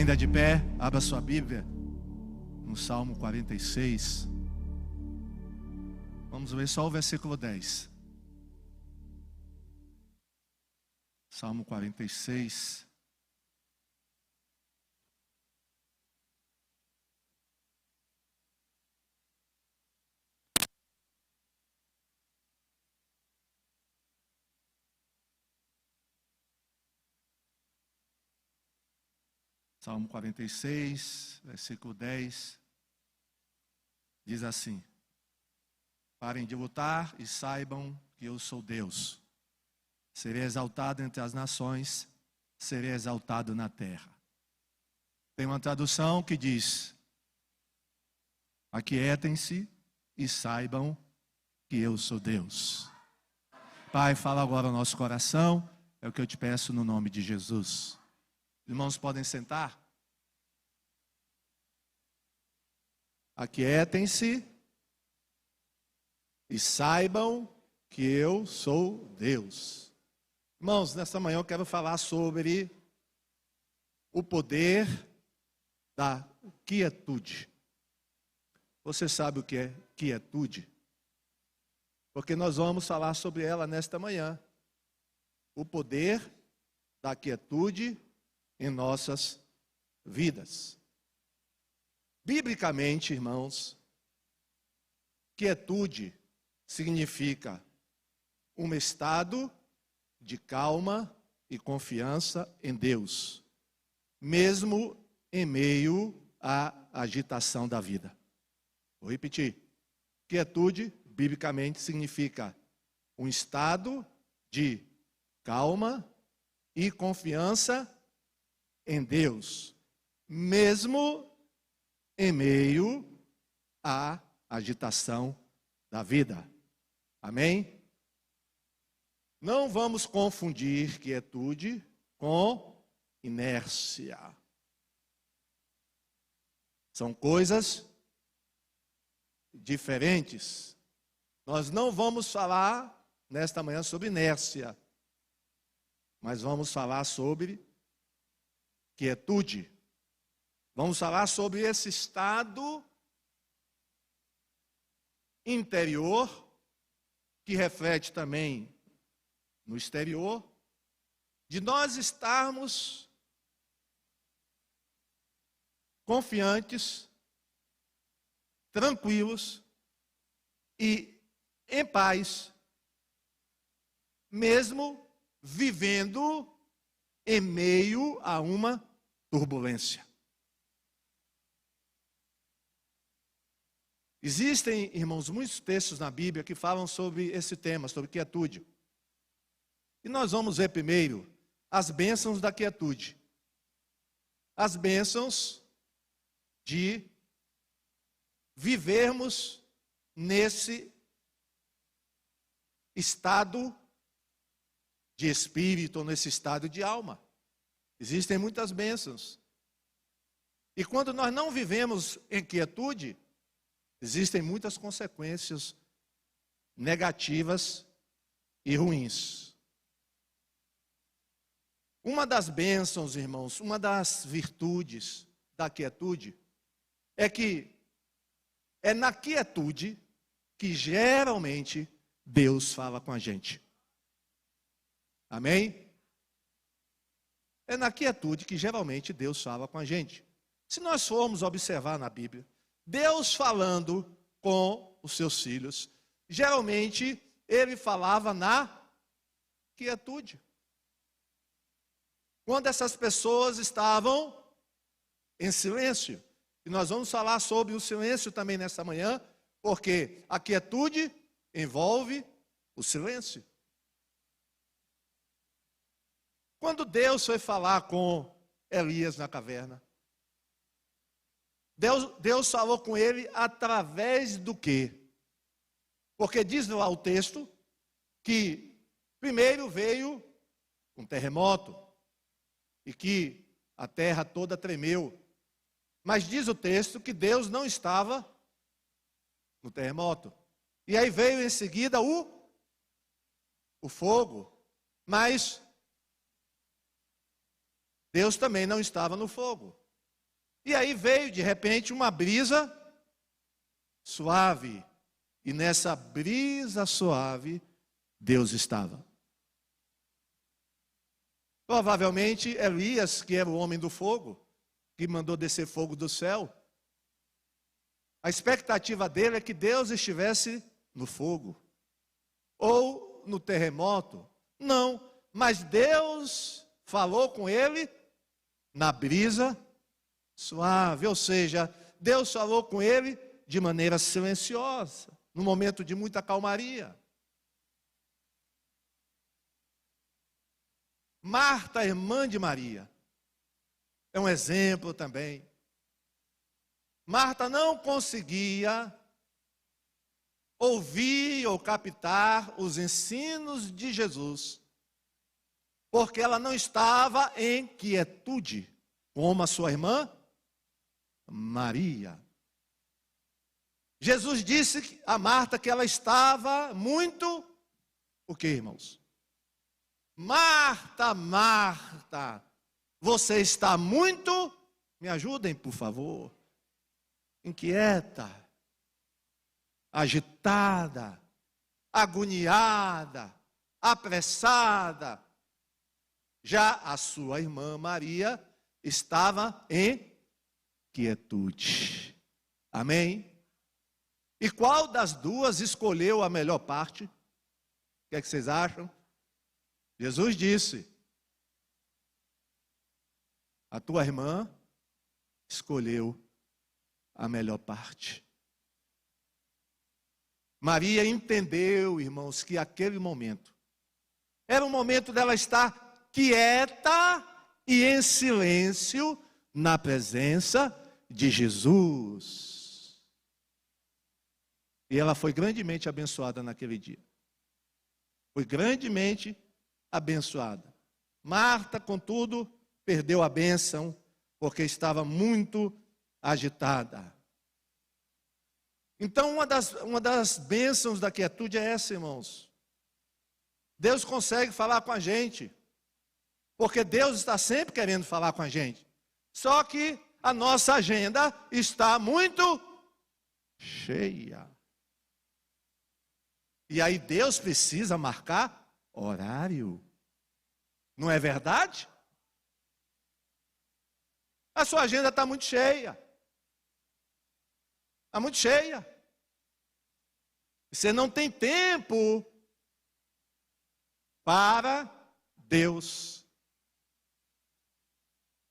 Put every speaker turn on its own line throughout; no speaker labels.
Ainda de pé, abra sua Bíblia no Salmo 46. Vamos ver só o versículo 10. Salmo 46. Salmo 46, versículo 10, diz assim: parem de lutar e saibam que eu sou Deus. Serei exaltado entre as nações, serei exaltado na terra. Tem uma tradução que diz: aquietem-se e saibam que eu sou Deus. Pai, fala agora ao nosso coração, é o que eu te peço no nome de Jesus. Irmãos, podem sentar? Aquietem-se e saibam que eu sou Deus. Irmãos, nesta manhã eu quero falar sobre o poder da quietude. Você sabe o que é quietude? Porque nós vamos falar sobre ela nesta manhã. O poder da quietude em nossas vidas. Biblicamente, irmãos, quietude significa um estado de calma e confiança em Deus, mesmo em meio à agitação da vida. Vou repetir. Quietude, biblicamente, significa um estado de calma e confiança em Deus, mesmo em meio à agitação da vida. Amém? Não vamos confundir quietude com inércia. São coisas diferentes. Nós não vamos falar nesta manhã sobre inércia, mas vamos falar sobre quietude. Vamos falar sobre esse estado interior, que reflete também no exterior, de nós estarmos confiantes, tranquilos e em paz, mesmo vivendo em meio a uma turbulência. Existem, irmãos, muitos textos na Bíblia que falam sobre esse tema, sobre quietude. E nós vamos ver primeiro as bênçãos da quietude. As bênçãos de vivermos nesse estado de espírito, nesse estado de alma. Existem muitas bênçãos. E quando nós não vivemos em quietude, existem muitas consequências negativas e ruins. Uma das bênçãos, irmãos, uma das virtudes da quietude é que é na quietude que geralmente Deus fala com a gente. Amém? É na quietude que geralmente Deus fala com a gente. Se nós formos observar na Bíblia, Deus falando com os seus filhos, geralmente ele falava na quietude. Quando essas pessoas estavam em silêncio. E nós vamos falar sobre o silêncio também nesta manhã, porque a quietude envolve o silêncio. Quando Deus foi falar com Elias na caverna, Deus falou com ele através do quê? Porque diz lá o texto que primeiro veio um terremoto e que a terra toda tremeu. Mas diz o texto que Deus não estava no terremoto. E aí veio em seguida o fogo. Mas Deus também não estava no fogo. E aí veio, de repente, uma brisa suave. E nessa brisa suave, Deus estava. Provavelmente Elias, que era o homem do fogo, que mandou descer fogo do céu, a expectativa dele é que Deus estivesse no fogo, ou no terremoto. Não, mas Deus falou com ele na brisa suave, ou seja, Deus falou com ele de maneira silenciosa, num momento de muita calmaria. Marta, irmã de Maria, é um exemplo também. Marta não conseguia ouvir ou captar os ensinos de Jesus, porque ela não estava em quietude, como a sua irmã Maria. Jesus disse a Marta que ela estava muito, o que, irmãos? Marta, Marta, você está muito, me ajudem, por favor, inquieta, agitada, agoniada, apressada. Já a sua irmã Maria estava em quietude. Amém? E qual das duas escolheu a melhor parte? O que é que vocês acham? Jesus disse: a tua irmã escolheu a melhor parte. Maria entendeu, irmãos, que aquele momento era o momento dela estar quieta e em silêncio na presença de Jesus. E ela foi grandemente abençoada naquele dia. Foi grandemente abençoada. Marta, contudo, perdeu a bênção porque estava muito agitada. Então, uma das bênçãos da quietude é essa, irmãos. Deus consegue falar com a gente, porque Deus está sempre querendo falar com a gente. Só que a nossa agenda está muito cheia. E aí Deus precisa marcar horário. Não é verdade? A sua agenda está muito cheia. Está muito cheia. Você não tem tempo para Deus.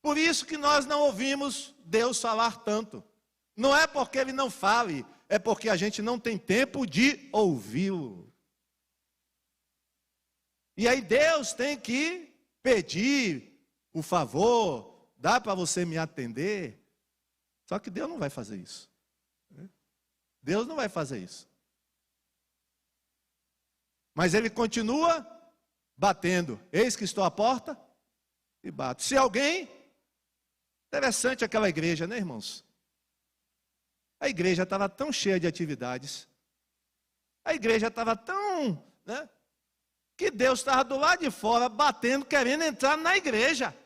Por isso que nós não ouvimos Deus falar tanto. Não é porque Ele não fale, é porque a gente não tem tempo de ouvi-lo. E aí Deus tem que pedir, por favor, dá para você me atender? Só que Deus não vai fazer isso. Deus não vai fazer isso. Mas Ele continua batendo. Eis que estou à porta e bato. Se alguém... Interessante aquela igreja, né, irmãos? A igreja estava tão cheia de atividades. A igreja estava tão... né, que Deus estava do lado de fora, batendo, querendo entrar na igreja.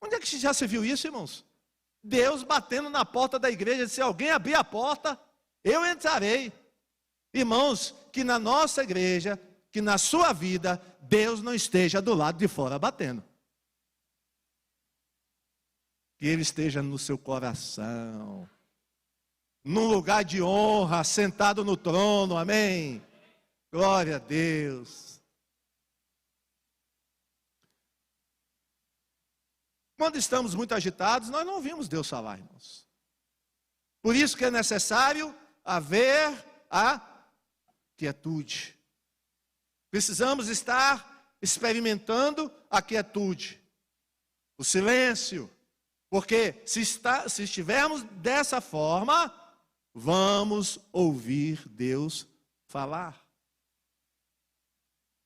Onde é que já se viu isso, irmãos? Deus batendo na porta da igreja, se alguém abrir a porta, eu entrarei. Irmãos, que na nossa igreja, que na sua vida, Deus não esteja do lado de fora batendo. Que Ele esteja no seu coração, num lugar de honra, sentado no trono, amém? Glória a Deus. Quando estamos muito agitados, nós não ouvimos Deus falar, irmãos. Por isso que é necessário haver a quietude. Precisamos estar experimentando a quietude, o silêncio, porque se estivermos dessa forma, vamos ouvir Deus falar.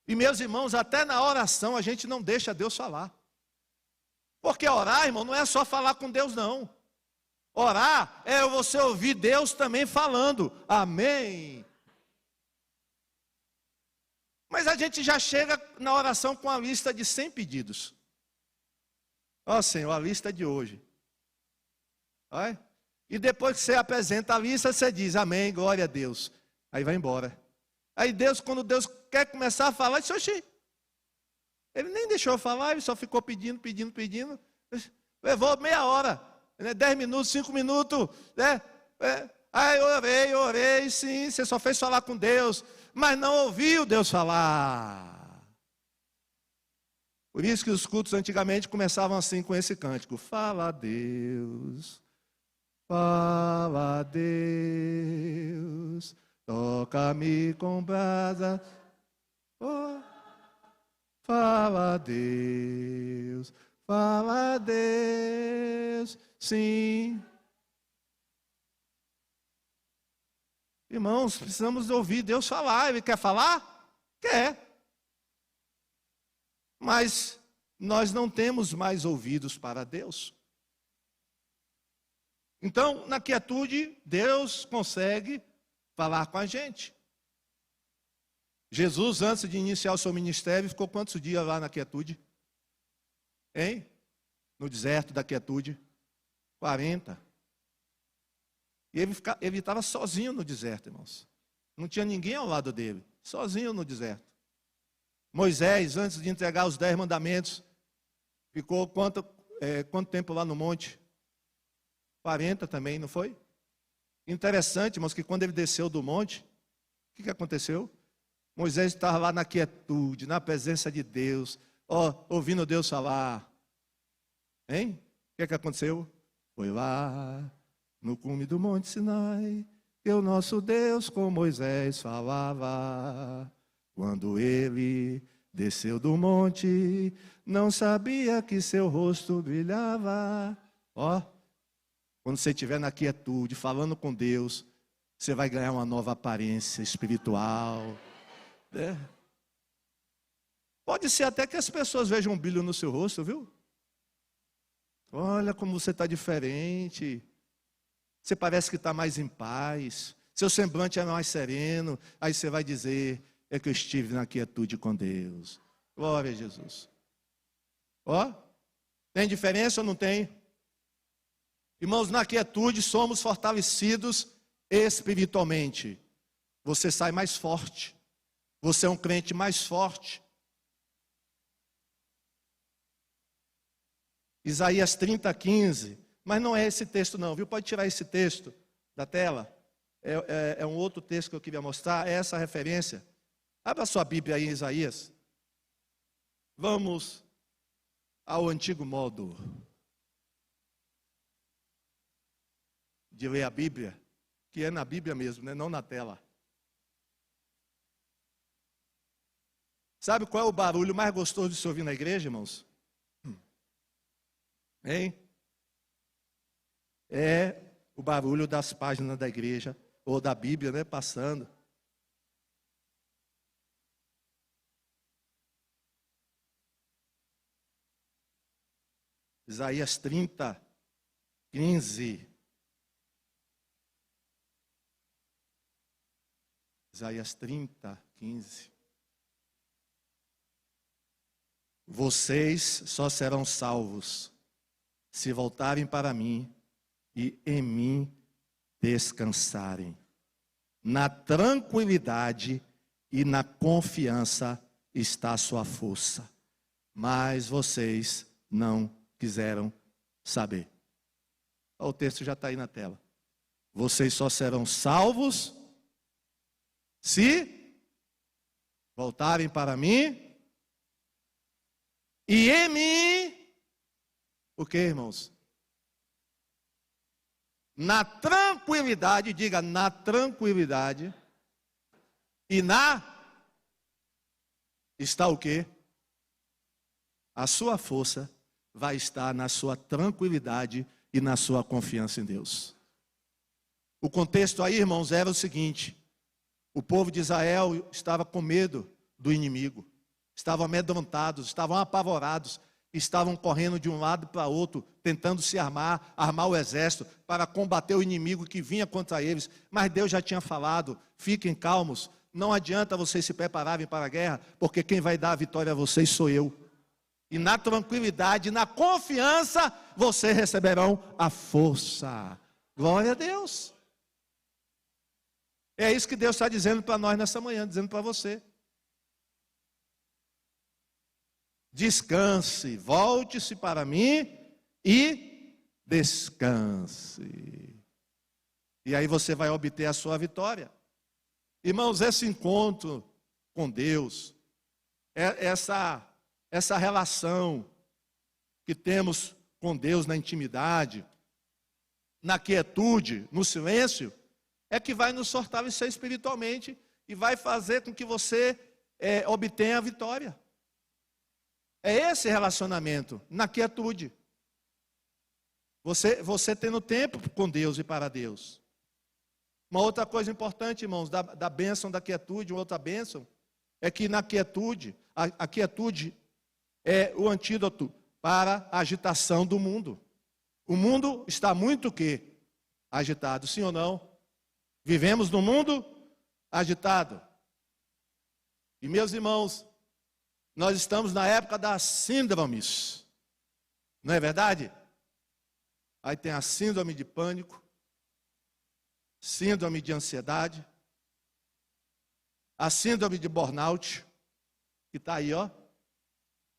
E meus irmãos, até na oração a gente não deixa Deus falar. Porque orar, irmão, não é só falar com Deus, não. Orar é você ouvir Deus também falando. Amém. Mas a gente já chega na oração com a lista de 100 pedidos. Ó Senhor, a lista de hoje. Olha. E depois que você apresenta a lista, você diz amém, glória a Deus. Aí vai embora. Aí Deus, quando Deus quer começar a falar, diz, oxi, ele nem deixou eu falar, ele só ficou pedindo. Levou meia hora, 10 minutos, 5 minutos, né? Aí eu orei, sim, você só fez falar com Deus, mas não ouviu Deus falar. Por isso que os cultos antigamente começavam assim com esse cântico: fala Deus, fala Deus, toca-me com brasa, oh, fala Deus, fala Deus, sim. Irmãos, precisamos ouvir Deus falar. Ele quer falar? Quer. Mas nós não temos mais ouvidos para Deus. Então, na quietude, Deus consegue falar com a gente. Jesus, antes de iniciar o seu ministério, ficou quantos dias lá na quietude? Hein? No deserto da quietude? 40. E ele estava sozinho no deserto, irmãos. Não tinha ninguém ao lado dele. Sozinho no deserto. Moisés, antes de entregar os 10 mandamentos, ficou quanto tempo lá no monte? 40 também, não foi? Interessante, irmãos, que quando ele desceu do monte, o que aconteceu? Moisés estava lá na quietude, na presença de Deus, ouvindo Deus falar. Hein? O que aconteceu? Foi lá no cume do Monte Sinai que o nosso Deus com Moisés falava. Quando ele desceu do monte, não sabia que seu rosto brilhava. Quando você estiver na quietude, falando com Deus, você vai ganhar uma nova aparência espiritual. Pode ser até que as pessoas vejam um brilho no seu rosto, viu? Olha como você está diferente. Você parece que está mais em paz. Seu semblante é mais sereno. Aí você vai dizer: é que eu estive na quietude com Deus. Glória a Jesus. Tem diferença ou não tem? Irmãos, na quietude somos fortalecidos espiritualmente. Você sai mais forte. Você é um crente mais forte. Isaías 30:15. Mas não é esse texto não, viu? Pode tirar esse texto da tela. É um outro texto que eu queria mostrar. É essa referência. Abra sua Bíblia aí em Isaías. Vamos ao antigo modo de ler a Bíblia, que é na Bíblia mesmo, né? Não na tela. Sabe qual é o barulho mais gostoso de se ouvir na igreja, irmãos? Hein? É o barulho das páginas da igreja, ou da Bíblia, né? Passando. Isaías 30:15. Isaías 30:15. Vocês só serão salvos se voltarem para mim e em mim descansarem. Na tranquilidade e na confiança está a sua força. Mas vocês não quiseram saber. O texto já está aí na tela. Vocês só serão salvos se voltarem para mim e em mim. O que, irmãos? Na tranquilidade, diga na tranquilidade. E está o quê? A sua força vai estar na sua tranquilidade e na sua confiança em Deus. O contexto aí, irmãos, era o seguinte: o povo de Israel estava com medo do inimigo, estavam amedrontados, estavam apavorados, estavam correndo de um lado para outro, tentando se armar o exército para combater o inimigo que vinha contra eles. Mas Deus já tinha falado: fiquem calmos, não adianta vocês se prepararem para a guerra, porque quem vai dar a vitória a vocês sou eu. E na tranquilidade, na confiança, vocês receberão a força. Glória a Deus. É isso que Deus está dizendo para nós nessa manhã, dizendo para você. Descanse, volte-se para mim e descanse. E aí você vai obter a sua vitória. Irmãos, esse encontro com Deus, essa relação que temos com Deus na intimidade, na quietude, no silêncio, é que vai nos fortalecer espiritualmente e vai fazer com que você obtenha a vitória. É esse relacionamento, na quietude. Você tendo tempo com Deus e para Deus. Uma outra coisa importante, irmãos, da bênção da quietude, uma outra bênção, é que na quietude, a quietude é o antídoto para a agitação do mundo. O mundo está muito o quê? Agitado, sim ou não? Vivemos num mundo agitado. E meus irmãos, nós estamos na época das síndromes. Não é verdade? Aí tem a síndrome de pânico, síndrome de ansiedade, a síndrome de burnout, que está aí, ó.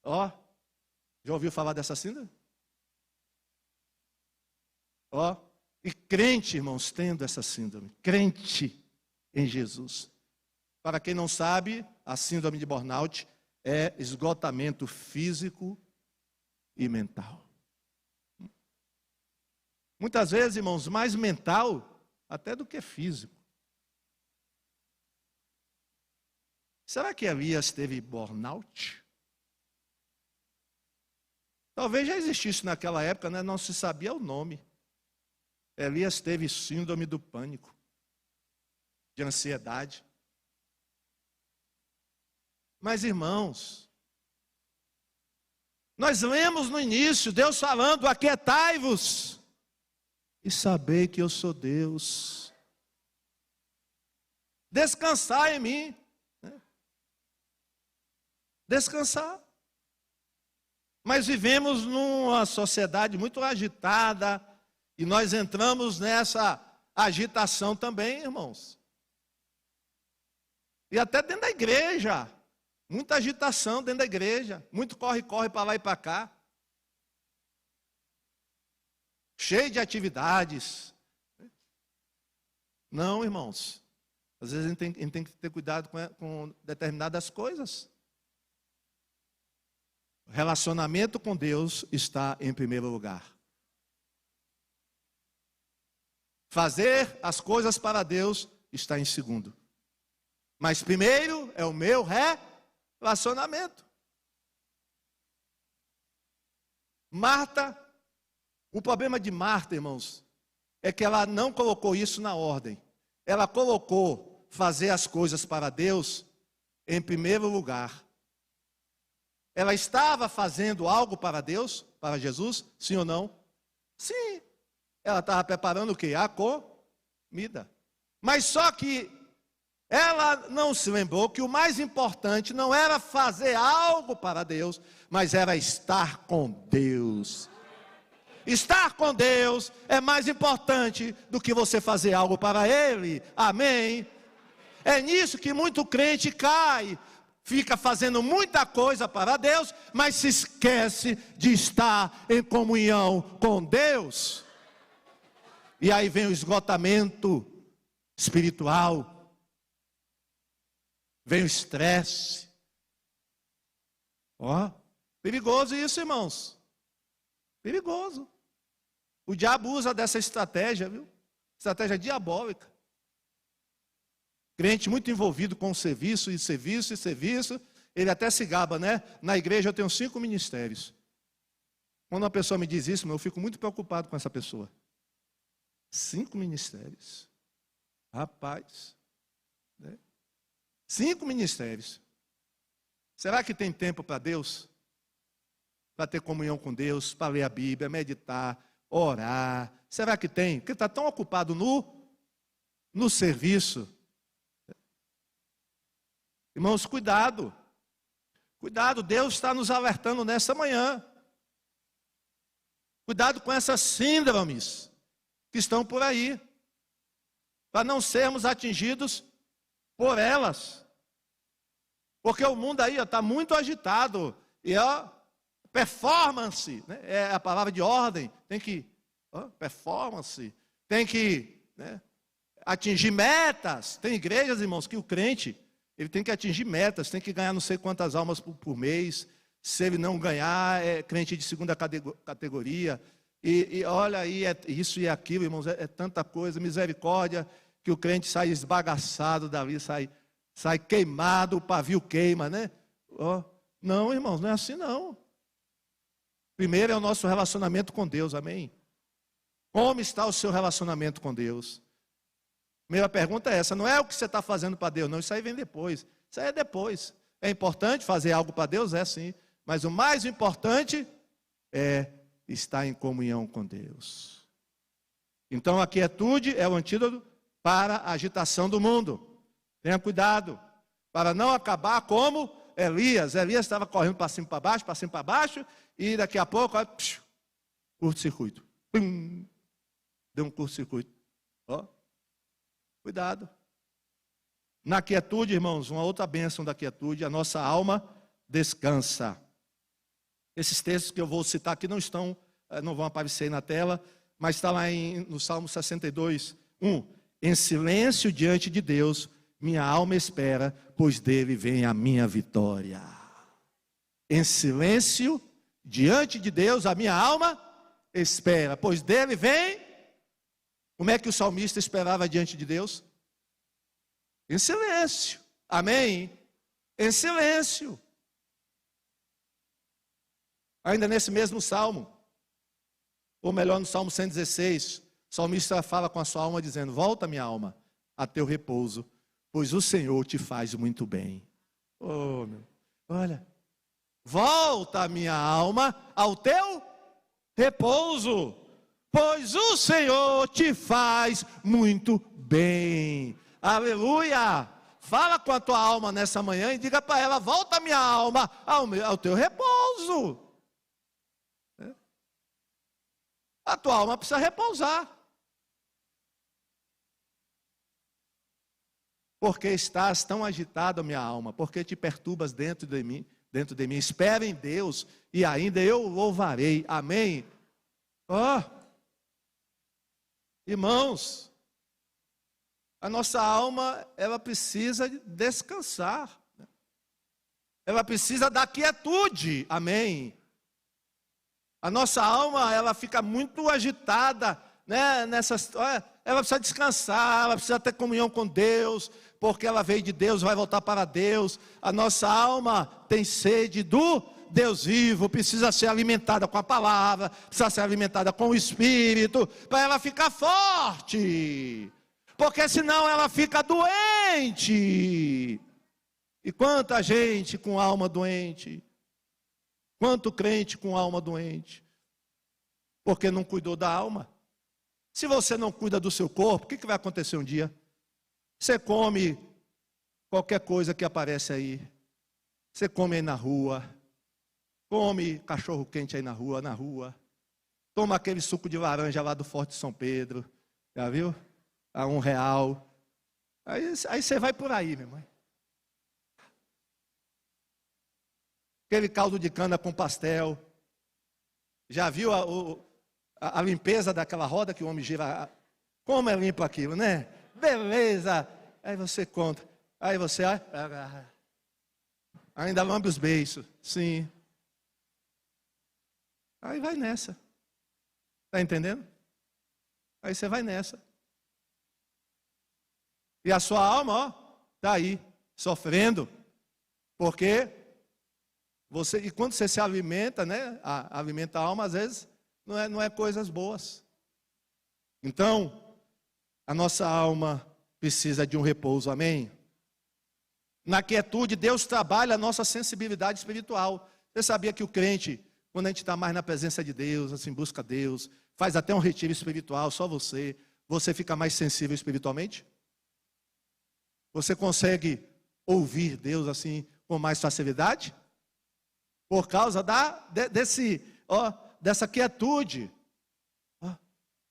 Ó, já ouviu falar dessa síndrome? Ó, e crente, irmãos, tendo essa síndrome, crente em Jesus. Para quem não sabe, a síndrome de burnout é esgotamento físico e mental. Muitas vezes, irmãos, mais mental até do que físico. Será que Elias teve burnout? Talvez já existisse naquela época, né? Não se sabia o nome. Elias teve síndrome do pânico, de ansiedade. Mas, irmãos, nós lemos no início Deus falando: aquietai-vos e sabei que eu sou Deus. Descansar em mim. Descansar. Mas vivemos numa sociedade muito agitada e nós entramos nessa agitação também, irmãos. E até dentro da igreja, muita agitação dentro da igreja, muito corre-corre para lá e para cá. Cheio de atividades. Não, irmãos. Às vezes a gente tem que ter cuidado com determinadas coisas. O relacionamento com Deus está em primeiro lugar. Fazer as coisas para Deus está em segundo. Mas primeiro é o meu relacionamento. Marta, o problema de Marta, irmãos, é que ela não colocou isso na ordem. Ela colocou fazer as coisas para Deus em primeiro lugar. Ela estava fazendo algo para Deus, para Jesus, sim ou não? Sim. Ela estava preparando o quê? A comida. Mas só que ela não se lembrou que o mais importante não era fazer algo para Deus, mas era estar com Deus. Estar com Deus é mais importante do que você fazer algo para Ele. Amém? É nisso que muito crente cai. Fica fazendo muita coisa para Deus, mas se esquece de estar em comunhão com Deus. E aí vem o esgotamento espiritual. Vem o estresse. Ó, perigoso isso, irmãos. Perigoso. O diabo usa dessa estratégia, viu? Estratégia diabólica. Crente muito envolvido com serviço, ele até se gaba, né? Na igreja eu tenho 5 ministérios. Quando uma pessoa me diz isso, eu fico muito preocupado com essa pessoa. 5 ministérios. Rapaz. Né? 5 ministérios. Será que tem tempo para Deus? Para ter comunhão com Deus, para ler a Bíblia, meditar, orar. Será que tem? Porque está tão ocupado no serviço. Irmãos, cuidado. Cuidado, Deus está nos alertando nessa manhã. Cuidado com essas síndromes que estão por aí, para não sermos atingidos por elas. Porque o mundo aí está muito agitado. E performance, né, é a palavra de ordem. Tem que, performance, tem que, né, atingir metas. Tem igrejas, irmãos, que o crente, ele tem que atingir metas, tem que ganhar não sei quantas almas por mês. Se ele não ganhar, é crente de segunda categoria. E olha aí, é isso e aquilo, irmãos, é tanta coisa, misericórdia, que o crente sai esbagaçado dali, sai queimado, o pavio queima, né? Não, irmãos, não é assim não. Primeiro é o nosso relacionamento com Deus, amém? Como está o seu relacionamento com Deus? Primeira pergunta é essa, não é o que você está fazendo para Deus, não, isso aí vem depois. Isso aí é depois. É importante fazer algo para Deus? É sim. Mas o mais importante é estar em comunhão com Deus. Então a quietude é o antídoto para a agitação do mundo. Tenha cuidado, para não acabar como Elias. Elias estava correndo para cima e para baixo, e daqui a pouco, curto-circuito. Deu um curto-circuito. Cuidado. Na quietude, irmãos, uma outra bênção da quietude, a nossa alma descansa. Esses textos que eu vou citar aqui não vão aparecer aí na tela, mas está lá no Salmo 62, 1. Em silêncio diante de Deus, minha alma espera, pois dele vem a minha vitória. Em silêncio diante de Deus, a minha alma espera, pois dele vem. Como é que o salmista esperava diante de Deus? Em silêncio. Amém? Em silêncio. Ainda nesse mesmo salmo, ou melhor, no Salmo 116, o salmista fala com a sua alma dizendo: volta, minha alma, a teu repouso, pois o Senhor te faz muito bem. Olha, volta, minha alma, ao teu repouso, pois o Senhor te faz muito bem. Aleluia! Fala com a tua alma nessa manhã e diga para ela: volta, minha alma, ao teu repouso. A tua alma precisa repousar. Porque estás tão agitada, minha alma, porque te perturbas dentro de mim. Espera em Deus e ainda eu louvarei. Amém? Irmãos, a nossa alma, ela precisa descansar. Ela precisa da quietude. Amém? A nossa alma, ela fica muito agitada, né? Ela precisa descansar, ela precisa ter comunhão com Deus, porque ela veio de Deus, vai voltar para Deus. A nossa alma tem sede do Deus vivo, precisa ser alimentada com a palavra, precisa ser alimentada com o Espírito, para ela ficar forte, porque senão ela fica doente. E quanta gente com alma doente, quanto crente com alma doente, porque não cuidou da alma. Se você não cuida do seu corpo, o que vai acontecer um dia? Você come qualquer coisa que aparece aí. Você come aí na rua, come cachorro quente aí na rua. Toma aquele suco de laranja lá do Forte São Pedro, já viu? A R$1. Aí você vai por aí, minha mãe. Aquele caldo de cana com pastel. Já viu a limpeza daquela roda que o homem gira? Como é limpo aquilo, né? Beleza. Aí você conta. Aí você ainda lambe os beiços. Sim. Aí vai nessa. Está entendendo? Aí você vai nessa. E a sua alma, está aí, sofrendo. Porque e quando você se alimenta, né? Alimenta a alma, às vezes, não é coisas boas. Então, a nossa alma precisa de um repouso, amém? Na quietude, Deus trabalha a nossa sensibilidade espiritual. Você sabia que o crente, quando a gente está mais na presença de Deus, assim, busca Deus, faz até um retiro espiritual, só você fica mais sensível espiritualmente? Você consegue ouvir Deus assim com mais facilidade? Por causa dessa quietude.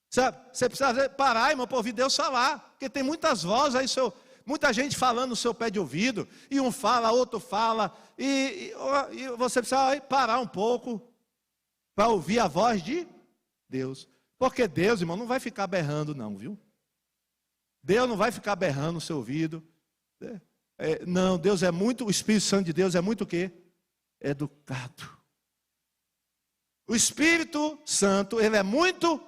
Você precisa parar, irmão, para ouvir Deus falar. Porque tem muitas vozes aí, muita gente falando no seu pé de ouvido. E um fala, outro fala. E você precisa parar um pouco para ouvir a voz de Deus. Porque Deus, irmão, não vai ficar berrando não, viu? Deus não vai ficar berrando no seu ouvido. Não, Deus é muito, o Espírito Santo de Deus é muito o quê? Educado. O Espírito Santo, ele é muito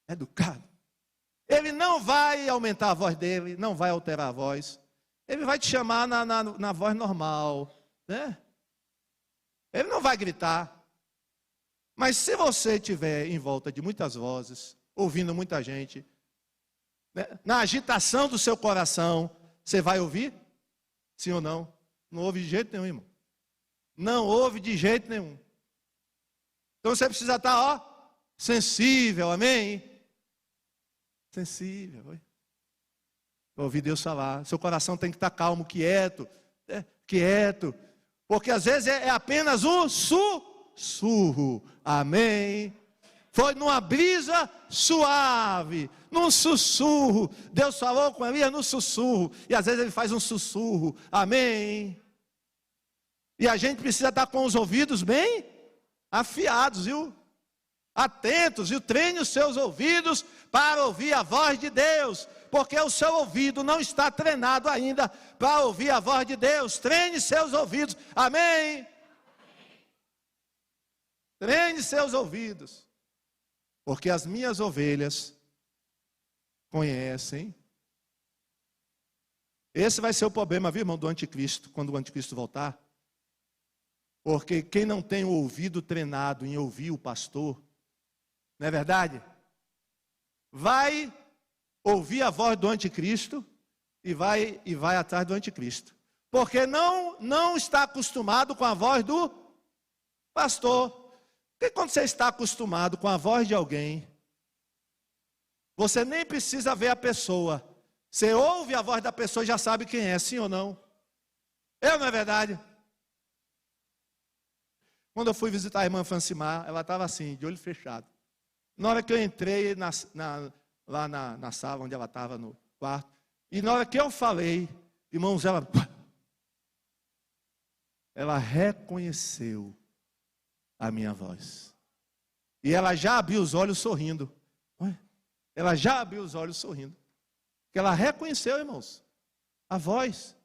educado. Ele não vai aumentar a voz dele, não vai alterar a voz. Ele vai te chamar na voz normal, né? Ele não vai gritar. Mas se você estiver em volta de muitas vozes, ouvindo muita gente, né, na agitação do seu coração, você vai ouvir? Sim ou não? Não ouve de jeito nenhum, irmão. Não ouve de jeito nenhum. Então você precisa estar, sensível, amém? Sensível, para ouvir Deus falar. Seu coração tem que estar calmo, quieto, quieto. Porque às vezes é apenas um sussurro, amém? Foi numa brisa suave, num sussurro. Deus falou com Elias no sussurro. E às vezes ele faz um sussurro, amém? E a gente precisa estar com os ouvidos bem afiados, viu? Atentos, viu? Treine os seus ouvidos para ouvir a voz de Deus. Porque o seu ouvido não está treinado ainda para ouvir a voz de Deus. Treine seus ouvidos, amém? Treine seus ouvidos. Porque as minhas ovelhas conhecem. Esse vai ser o problema, viu, irmão, do anticristo, quando o anticristo voltar. Porque quem não tem o ouvido treinado em ouvir o pastor, não é verdade? Vai ouvir a voz do anticristo e vai atrás do anticristo. Porque não está acostumado com a voz do pastor. Porque quando você está acostumado com a voz de alguém, você nem precisa ver a pessoa. Você ouve a voz da pessoa e já sabe quem é, sim ou não? Não é verdade? Quando eu fui visitar a irmã Francimar, ela estava assim, de olho fechado. Na hora que eu entrei lá na sala onde ela estava, no quarto, e na hora que eu falei, irmãos, ela reconheceu a minha voz. E ela já abriu os olhos sorrindo. Ela já abriu os olhos sorrindo. Porque ela reconheceu, irmãos, a voz.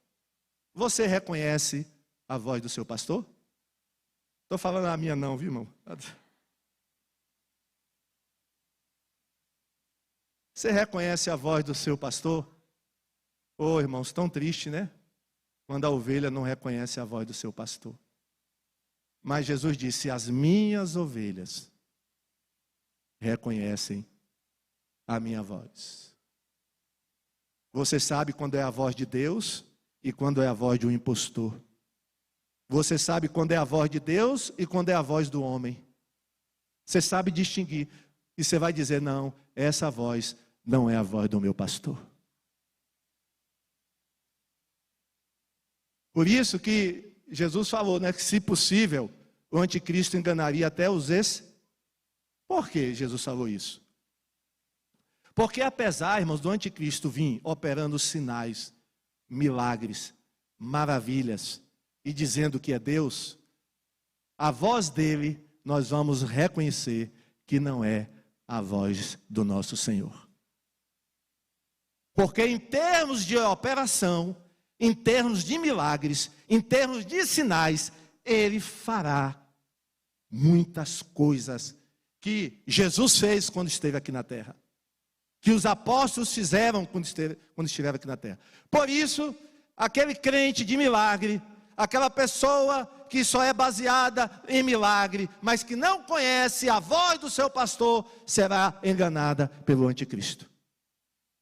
Você reconhece a voz do seu pastor? Estou falando a minha não, viu, irmão? Você reconhece a voz do seu pastor? Irmãos, tão triste, né? Quando a ovelha não reconhece a voz do seu pastor. Mas Jesus disse, as minhas ovelhas reconhecem a minha voz. Você sabe quando é a voz de Deus e quando é a voz de um impostor. Você sabe quando é a voz de Deus e quando é a voz do homem. Você sabe distinguir. E você vai dizer, não, essa voz não é a voz do meu pastor. Por isso que Jesus falou, né, que se possível, o anticristo enganaria até os Por que Jesus falou isso? Porque apesar, irmãos, do anticristo vir operando sinais, milagres, maravilhas, e dizendo que é Deus, a voz dele nós vamos reconhecer que não é a voz do nosso Senhor. Porque em termos de operação, em termos de milagres, em termos de sinais, ele fará muitas coisas que Jesus fez quando esteve aqui na terra, que os apóstolos fizeram quando estiveram aqui na terra. Por isso, aquele crente de milagre, aquela pessoa que só é baseada em milagre, mas que não conhece a voz do seu pastor, será enganada pelo anticristo.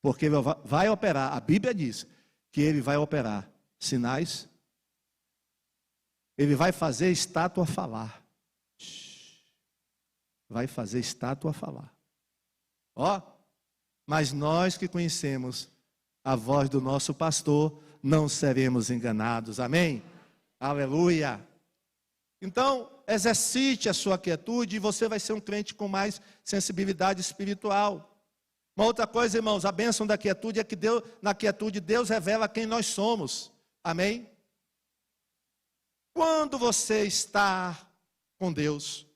Porque ele vai operar, a Bíblia diz que ele vai operar sinais, ele vai fazer estátua falar. Vai fazer estátua falar. Mas nós que conhecemos a voz do nosso pastor, não seremos enganados, amém? Aleluia! Então, exercite a sua quietude e você vai ser um crente com mais sensibilidade espiritual. Uma outra coisa, irmãos, a bênção da quietude é que na quietude Deus revela quem nós somos. Amém? Quando você está com Deus,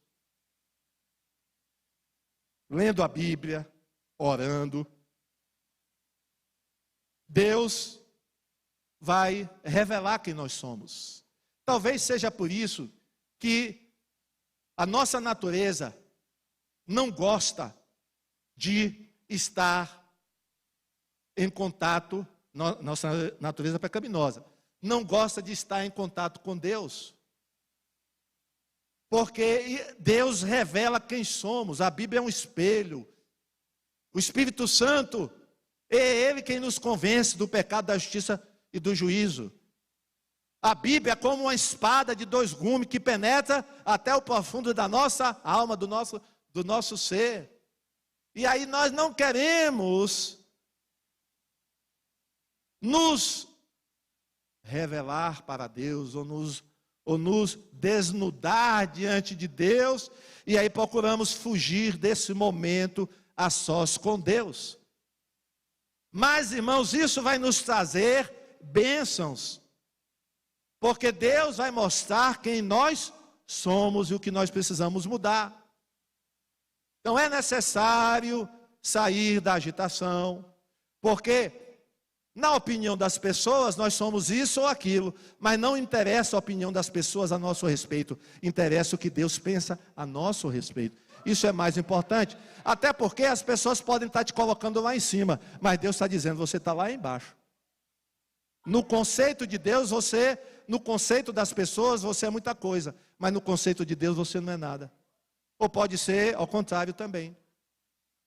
lendo a Bíblia, orando, Deus vai revelar quem nós somos. Talvez seja por isso que a nossa natureza não gosta de estar em contato, nossa natureza pecaminosa, não gosta de estar em contato com Deus. Porque Deus revela quem somos, a Bíblia é um espelho. O Espírito Santo é Ele quem nos convence do pecado, da justiça e do juízo. A Bíblia é como uma espada de 2 gumes que penetra até o profundo da nossa alma, do nosso ser. E aí nós não queremos nos revelar para Deus ou nos desnudar diante de Deus, e aí procuramos fugir desse momento a sós com Deus. Mas, irmãos, isso vai nos trazer bênçãos, porque Deus vai mostrar quem nós somos e o que nós precisamos mudar. Então é necessário sair da agitação, porque na opinião das pessoas nós somos isso ou aquilo, mas não interessa a opinião das pessoas a nosso respeito, interessa o que Deus pensa a nosso respeito. Isso é mais importante, até porque as pessoas podem estar te colocando lá em cima, mas Deus está dizendo, você está lá embaixo. No conceito de Deus, no conceito das pessoas, você é muita coisa, mas no conceito de Deus você não é nada. Ou pode ser ao contrário também.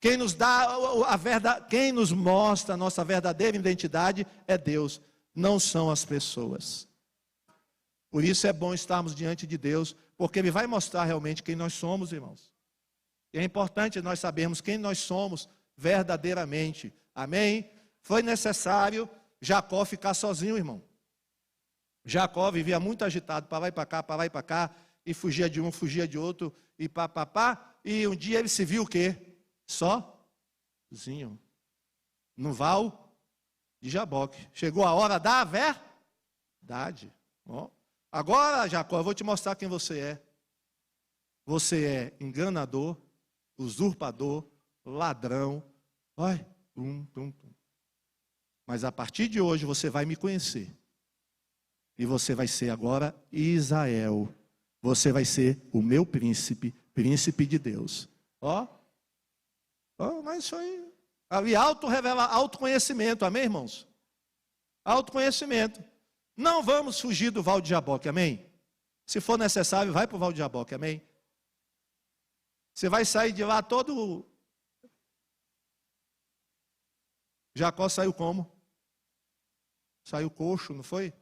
Quem nos dá a verdade, quem nos mostra a nossa verdadeira identidade é Deus, não são as pessoas. Por isso é bom estarmos diante de Deus, porque Ele vai mostrar realmente quem nós somos, irmãos. E é importante nós sabermos quem nós somos verdadeiramente. Amém? Foi necessário Jacó ficar sozinho, irmão. Jacó vivia muito agitado, para lá e para cá, e fugia de um, fugia de outro, e pá. E um dia ele se viu o quê? Sozinho. No val de Jaboque. Chegou a hora da verdade. Ó. Agora, Jacó, eu vou te mostrar quem você é. Você é enganador, usurpador, ladrão. Vai. Mas a partir de hoje você vai me conhecer. E você vai ser agora Israel. Você vai ser o meu príncipe, príncipe de Deus. Ó. Mas isso aí. Ali autoconhecimento, amém, irmãos? Autoconhecimento. Não vamos fugir do Val de Jaboque, amém? Se for necessário, vai para o Val de Jaboque, amém? Você vai sair de lá todo. Jacó saiu como? Saiu coxo, não foi?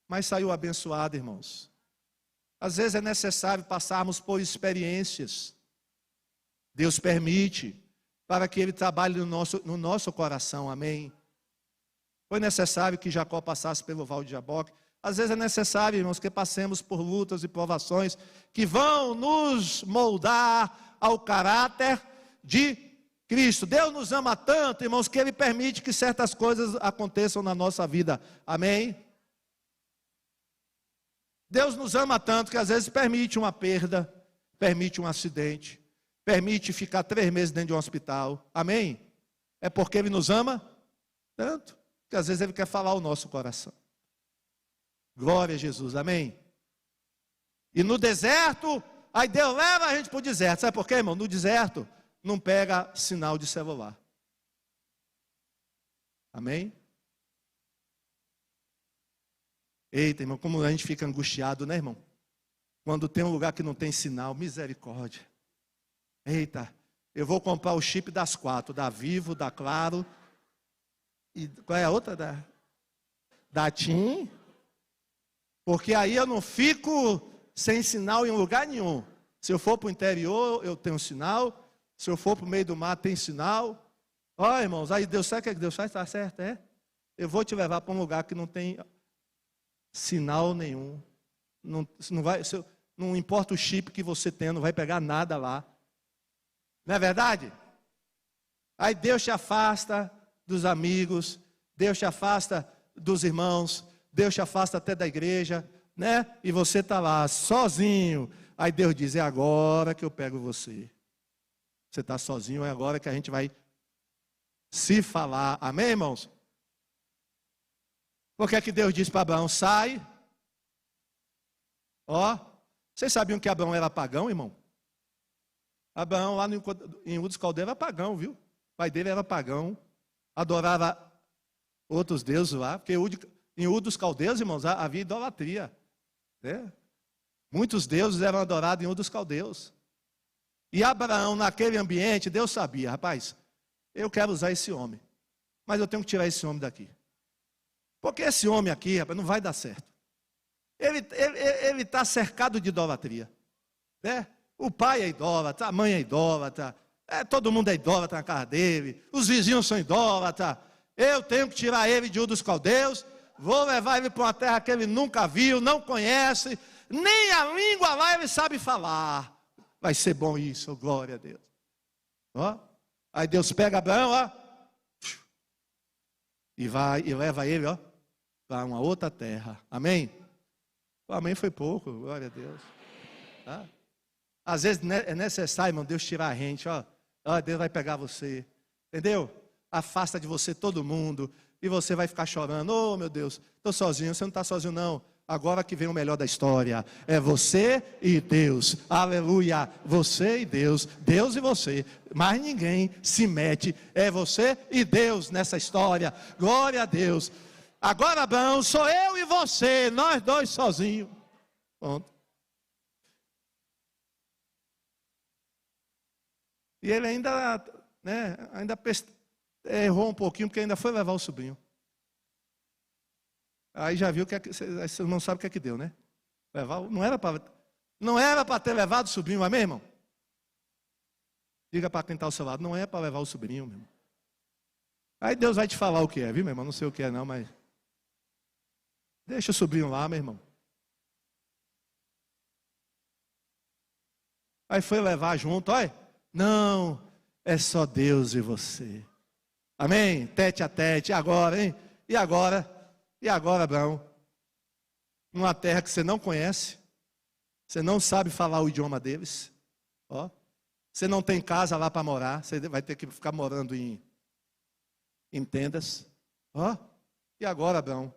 Mas saiu abençoado, irmãos. Às vezes é necessário passarmos por experiências. Deus permite para que Ele trabalhe no nosso coração, amém? Foi necessário que Jacó passasse pelo Val de Jaboque. Às vezes é necessário, irmãos, que passemos por lutas e provações que vão nos moldar ao caráter de Cristo. Deus nos ama tanto, irmãos, que Ele permite que certas coisas aconteçam na nossa vida, amém? Deus nos ama tanto que às vezes permite uma perda, permite um acidente, permite ficar 3 meses dentro de um hospital, amém? É porque Ele nos ama tanto, que às vezes Ele quer falar ao nosso coração. Glória a Jesus, amém? E no deserto, aí Deus leva a gente para o deserto, sabe por quê, irmão? No deserto não pega sinal de celular, amém? Eita, irmão, como a gente fica angustiado, né, irmão? Quando tem um lugar que não tem sinal, misericórdia. Eita, eu vou comprar o chip das 4, da Vivo, da Claro, e qual é a outra? Da TIM, porque aí eu não fico sem sinal em lugar nenhum. Se eu for para o interior, eu tenho sinal, se eu for para o meio do mar, tem sinal. Ó, irmãos, aí Deus sabe o que Deus faz? Está certo, é? Eu vou te levar para um lugar que não tem sinal nenhum. Não vai, não importa o chip que você tem, não vai pegar nada lá. Não é verdade? Aí Deus te afasta dos amigos, Deus te afasta dos irmãos, Deus te afasta até da igreja, né? E você está lá sozinho. Aí Deus diz: é agora que eu pego você. Você está sozinho, é agora que a gente vai se falar. Amém, irmãos? Por que é que Deus disse para Abraão: sai? Ó, vocês sabiam que Abraão era pagão, irmão? Abraão lá em Ur dos Caldeus era pagão, viu? O pai dele era pagão, adorava outros deuses lá, porque em Ur dos Caldeus, irmãos, havia idolatria, né? Muitos deuses eram adorados em Ur dos Caldeus. E Abraão, naquele ambiente, Deus sabia: rapaz, eu quero usar esse homem, mas eu tenho que tirar esse homem daqui. Porque esse homem aqui, rapaz, não vai dar certo. Ele está cercado de idolatria, né? O pai é idólatra, a mãe é idólatra, todo mundo é idólatra na casa dele, os vizinhos são idólatras. Eu tenho que tirar ele de Ur dos Caldeus, vou levar ele para uma terra que ele nunca viu, não conhece, nem a língua lá ele sabe falar. Vai ser bom isso, glória a Deus. Ó, aí Deus pega Abraão, ó, e leva ele, ó, para uma outra terra. Amém? O amém foi pouco, glória a Deus. Tá? Às vezes é necessário, irmão, Deus tirar a gente, ó. Deus vai pegar você, entendeu? Afasta de você todo mundo, e você vai ficar chorando: oh meu Deus, estou sozinho. Você não está sozinho não. Agora que vem o melhor da história, é você e Deus, aleluia, você e Deus, Deus e você, mas ninguém se mete, é você e Deus nessa história, glória a Deus. Agora, Abraão, sou eu e você, nós dois sozinhos. Pronto. E ele ainda, né, errou um pouquinho, porque ainda foi levar o sobrinho. Aí já viu que você não sabe o que é que deu, né? Não era para ter levado o sobrinho, amém, irmão? Diga para quem está ao seu lado: não é para levar o sobrinho, meu irmão. Aí Deus vai te falar o que é, viu, meu irmão? Não sei o que é não, mas deixa o sobrinho lá, meu irmão. Aí foi levar junto, olha. Não, é só Deus e você. Amém? Tete a tete, agora, hein? E agora? E agora, Abraão? Numa terra que você não conhece, você não sabe falar o idioma deles, ó. Você não tem casa lá para morar, você vai ter que ficar morando em tendas, ó. E agora, Abraão?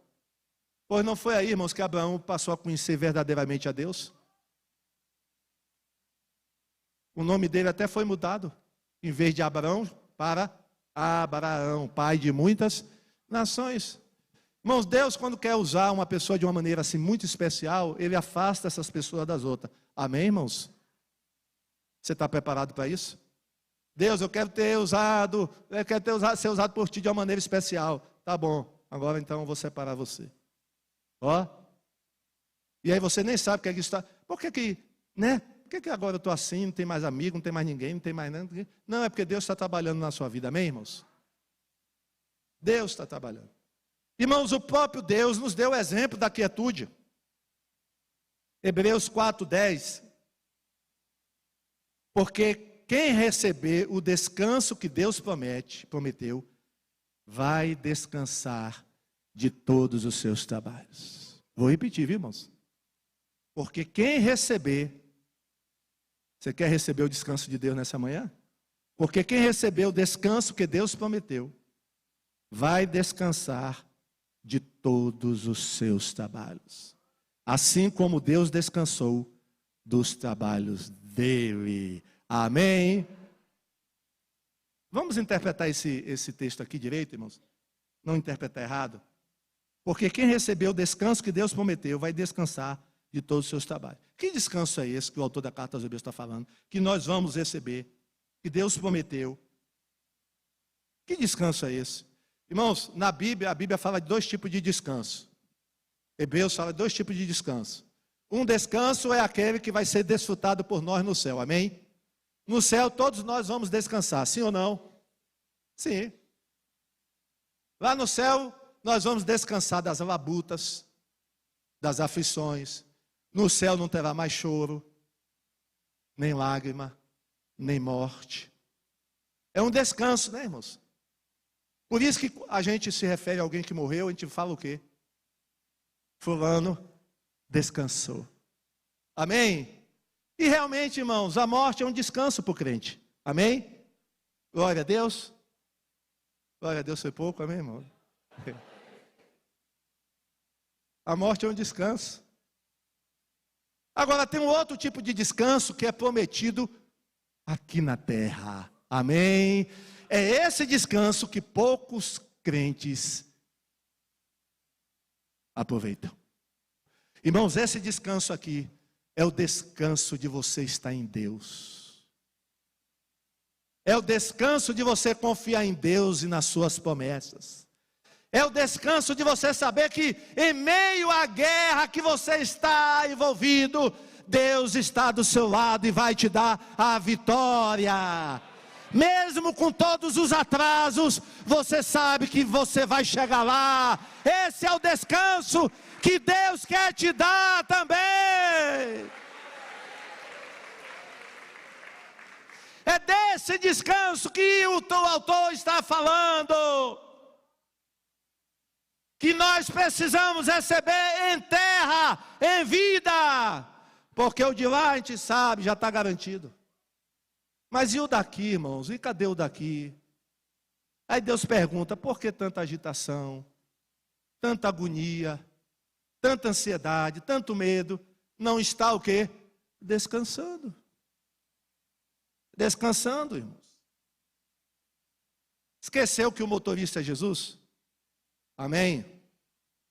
Pois não foi aí, irmãos, que Abraão passou a conhecer verdadeiramente a Deus? O nome dele até foi mudado, em vez de Abraão, para Abraão, pai de muitas nações. Irmãos, Deus, quando quer usar uma pessoa de uma maneira assim muito especial, Ele afasta essas pessoas das outras. Amém, irmãos? Você está preparado para isso? Deus, eu quero ser usado por Ti de uma maneira especial. Tá bom, agora então eu vou separar você. Ó. E aí você nem sabe o que é que está. Por que né? Por que agora eu estou assim, não tem mais amigo, não tem mais ninguém, não tem mais nada? Não, é porque Deus está trabalhando na sua vida, amém, irmãos? Deus está trabalhando. Irmãos, o próprio Deus nos deu o exemplo da quietude. Hebreus 4:10. Porque quem receber o descanso que Deus prometeu, vai descansar de todos os seus trabalhos. Vou repetir, viu, irmãos? Porque quem receber, você quer receber o descanso de Deus nessa manhã? Porque quem receber o descanso que Deus prometeu, vai descansar de todos os seus trabalhos. Assim como Deus descansou dos trabalhos dele. Amém? Vamos interpretar esse texto aqui direito, irmãos? Não interpretar errado. Porque quem recebeu o descanso que Deus prometeu, vai descansar de todos os seus trabalhos. Que descanso é esse que o autor da carta aos Hebreus está falando? Que nós vamos receber, que Deus prometeu. Que descanso é esse? Irmãos, na Bíblia, a Bíblia fala de dois tipos de descanso. Hebreus fala de dois tipos de descanso. Um descanso é aquele que vai ser desfrutado por nós no céu, amém? No céu todos nós vamos descansar, sim ou não? Sim. Lá no céu nós vamos descansar das labutas, das aflições, No céu não terá mais choro, nem lágrima, nem morte. É um descanso, né, irmãos? Por isso que a gente se refere a alguém que morreu, a gente fala o quê? Fulano descansou. Amém? E realmente, irmãos, a morte é um descanso para o crente. Amém? Glória a Deus. Glória a Deus, foi pouco, amém, irmão? A morte é um descanso. Agora tem um outro tipo de descanso que é prometido aqui na terra. Amém? É esse descanso que poucos crentes aproveitam. Irmãos, esse descanso aqui é o descanso de você estar em Deus. É o descanso de você confiar em Deus e nas suas promessas. É o descanso de você saber que em meio à guerra que você está envolvido, Deus está do seu lado e vai te dar a vitória. Mesmo com todos os atrasos, você sabe que você vai chegar lá. Esse é o descanso que Deus quer te dar também. É desse descanso que o autor está falando. Que nós precisamos receber em terra, em vida. Porque o de lá a gente sabe, já está garantido. Mas e o daqui, irmãos? E cadê o daqui? Aí Deus pergunta, por que tanta agitação? Tanta agonia? Tanta ansiedade? Tanto medo? Não está o quê? Descansando. Descansando, irmãos. Esqueceu que o motorista é Jesus? Amém?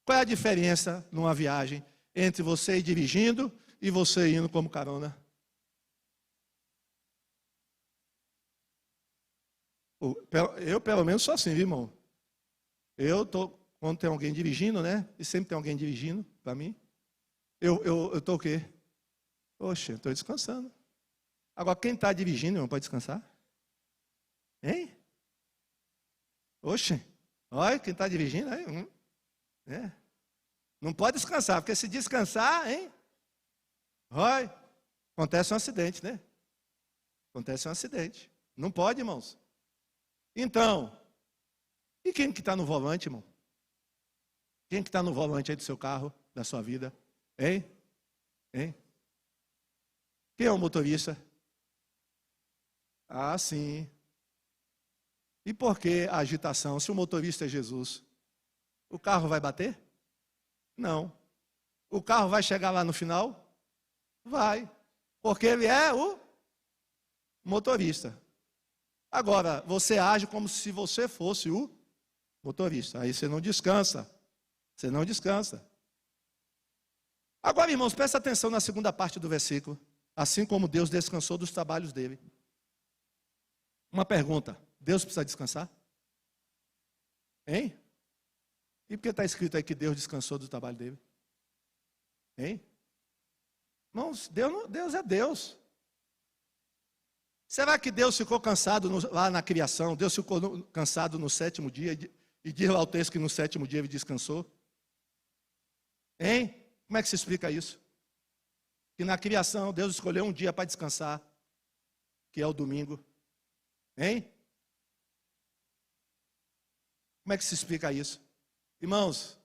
Qual é a diferença numa viagem entre você ir dirigindo e você indo como carona? Eu pelo menos sou assim, viu, irmão? Quando tem alguém dirigindo, né? E sempre tem alguém dirigindo para mim. Eu estou o quê? Oxe, eu estou descansando. Agora, quem está dirigindo, irmão, pode descansar? Hein? Oxe. Olha, quem está dirigindo aí, não pode descansar, porque se descansar, hein? Olha, acontece um acidente, né? Acontece um acidente. Não pode, irmãos. Então, e quem que está no volante, irmão? Quem que está no volante aí do seu carro, da sua vida? Hein? Hein? Quem é o motorista? Ah, sim. E por que a agitação? Se o motorista é Jesus, o carro vai bater? Não. O carro vai chegar lá no final? Vai. Porque ele é o motorista. Agora, você age como se você fosse o motorista. Aí você não descansa. Você não descansa. Agora, irmãos, presta atenção na segunda parte do versículo. Assim como Deus descansou dos trabalhos dele. Uma pergunta. Deus precisa descansar? Hein? E por que está escrito aí que Deus descansou do trabalho dele? Hein? Irmãos, Deus é Deus. Será que Deus ficou cansado lá na criação? Deus ficou cansado no sétimo dia? E diz lá o texto que no sétimo dia ele descansou? Hein? Como é que se explica isso? Que na criação Deus escolheu um dia para descansar, que é o domingo. Hein? Como é que se explica isso? Irmãos,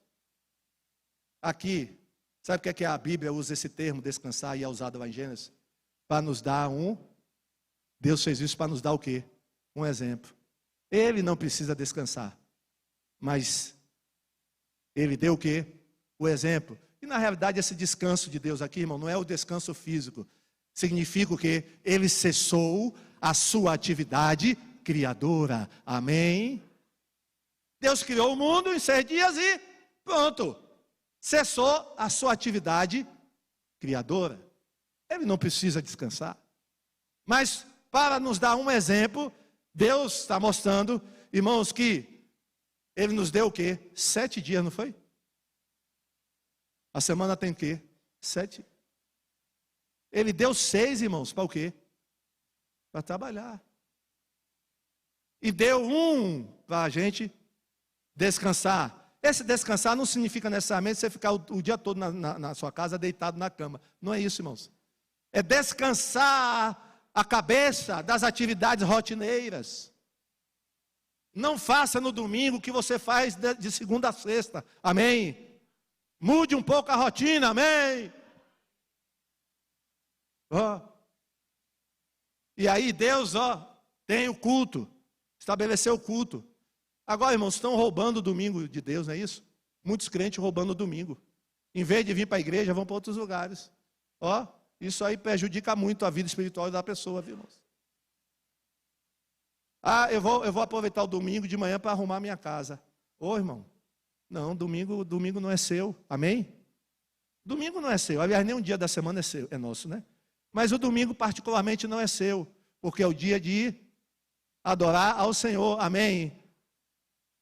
aqui, sabe o que é a Bíblia usa esse termo, descansar, e é usado lá em Gênesis? Para nos dar Deus fez isso para nos dar o quê? Um exemplo. Ele não precisa descansar, mas ele deu o quê? O exemplo. E na realidade esse descanso de Deus aqui, irmão, não é o descanso físico. Significa o quê? Ele cessou a sua atividade criadora. Amém? Deus criou o mundo em 6 dias e pronto. Cessou a sua atividade criadora. Ele não precisa descansar. Mas para nos dar um exemplo, Deus está mostrando, irmãos, que Ele nos deu o quê? 7 dias, não foi? A semana tem o quê? 7. Ele deu 6, irmãos, para o quê? Para trabalhar. E deu 1 para a gente descansar. Esse descansar não significa necessariamente você ficar o dia todo na sua casa deitado na cama. Não é isso, irmãos. É descansar a cabeça das atividades rotineiras. Não faça no domingo o que você faz de segunda a sexta. Amém? Mude um pouco a rotina. Amém? E aí Deus, tem o culto. Estabeleceu o culto. Agora, irmãos, estão roubando o domingo de Deus, não é isso? Muitos crentes roubando o domingo. Em vez de vir para a igreja, vão para outros lugares. Isso aí prejudica muito a vida espiritual da pessoa, viu, irmãos? Eu vou aproveitar o domingo de manhã para arrumar minha casa. Irmão, não, domingo não é seu. Amém? Domingo não é seu. Aliás, nem um dia da semana é nosso, né? Mas o domingo particularmente não é seu, porque é o dia de adorar ao Senhor. Amém?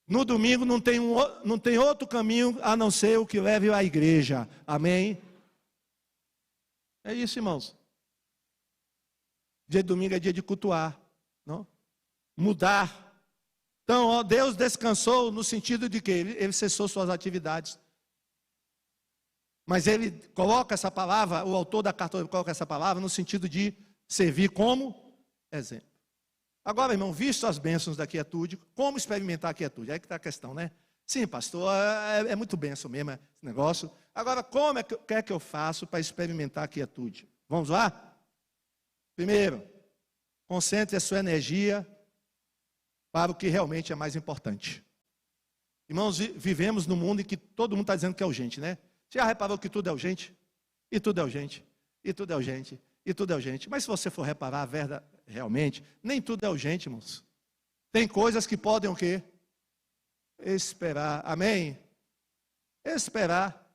No domingo não tem outro caminho a não ser o que leve à igreja. Amém? É isso, irmãos. Dia de domingo é dia de cultuar, não? Mudar. Então, Deus descansou no sentido de que ele cessou suas atividades. Mas ele coloca essa palavra, o autor da carta coloca essa palavra no sentido de servir como exemplo. Agora, irmão, visto as bênçãos da quietude, como experimentar a quietude? Aí que está a questão, né? Sim, pastor, é muito bênção mesmo esse negócio. Agora, como é que eu faço para experimentar a quietude? Vamos lá? Primeiro, concentre a sua energia para o que realmente é mais importante. Irmãos, vivemos num mundo em que todo mundo está dizendo que é urgente, né? Você já reparou que tudo é urgente? E tudo é urgente, e tudo é urgente, e tudo é urgente. Mas se você for reparar realmente, nem tudo é urgente, irmãos. Tem coisas que podem o quê? Esperar. Amém? Esperar.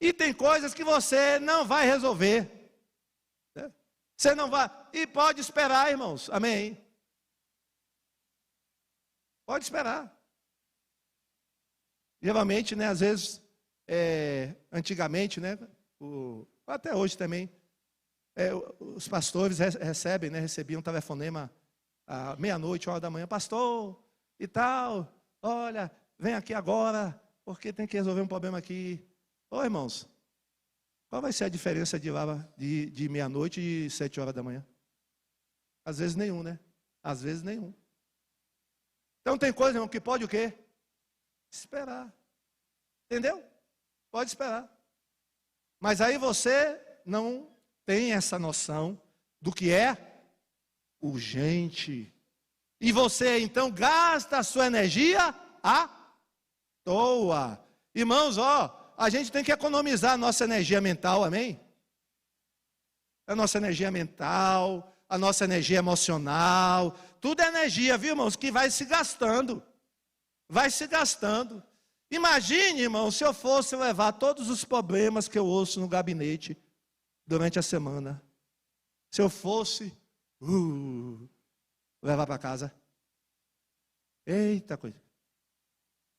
E tem coisas que você não vai resolver. Você não vai. E pode esperar, irmãos. Amém? Pode esperar. Geralmente, né, às vezes, antigamente, né, até hoje também, os pastores recebiam um telefonema à meia-noite, 1h da manhã, pastor e tal, olha, vem aqui agora, porque tem que resolver um problema aqui. Irmãos, qual vai ser a diferença de meia-noite e 7h da manhã? Às vezes nenhum, né? Às vezes nenhum. Então tem coisa, irmão, que pode o quê? Esperar. Entendeu? Pode esperar. Mas aí você não tem essa noção do que é urgente. E você então gasta a sua energia à toa. Irmãos, a gente tem que economizar a nossa energia mental, amém? A nossa energia mental, a nossa energia emocional, tudo é energia, viu, irmãos, que vai se gastando. Vai se gastando. Imagine, irmão, se eu fosse levar todos os problemas que eu ouço no gabinete durante a semana. Se eu fosse levar para casa. Eita coisa.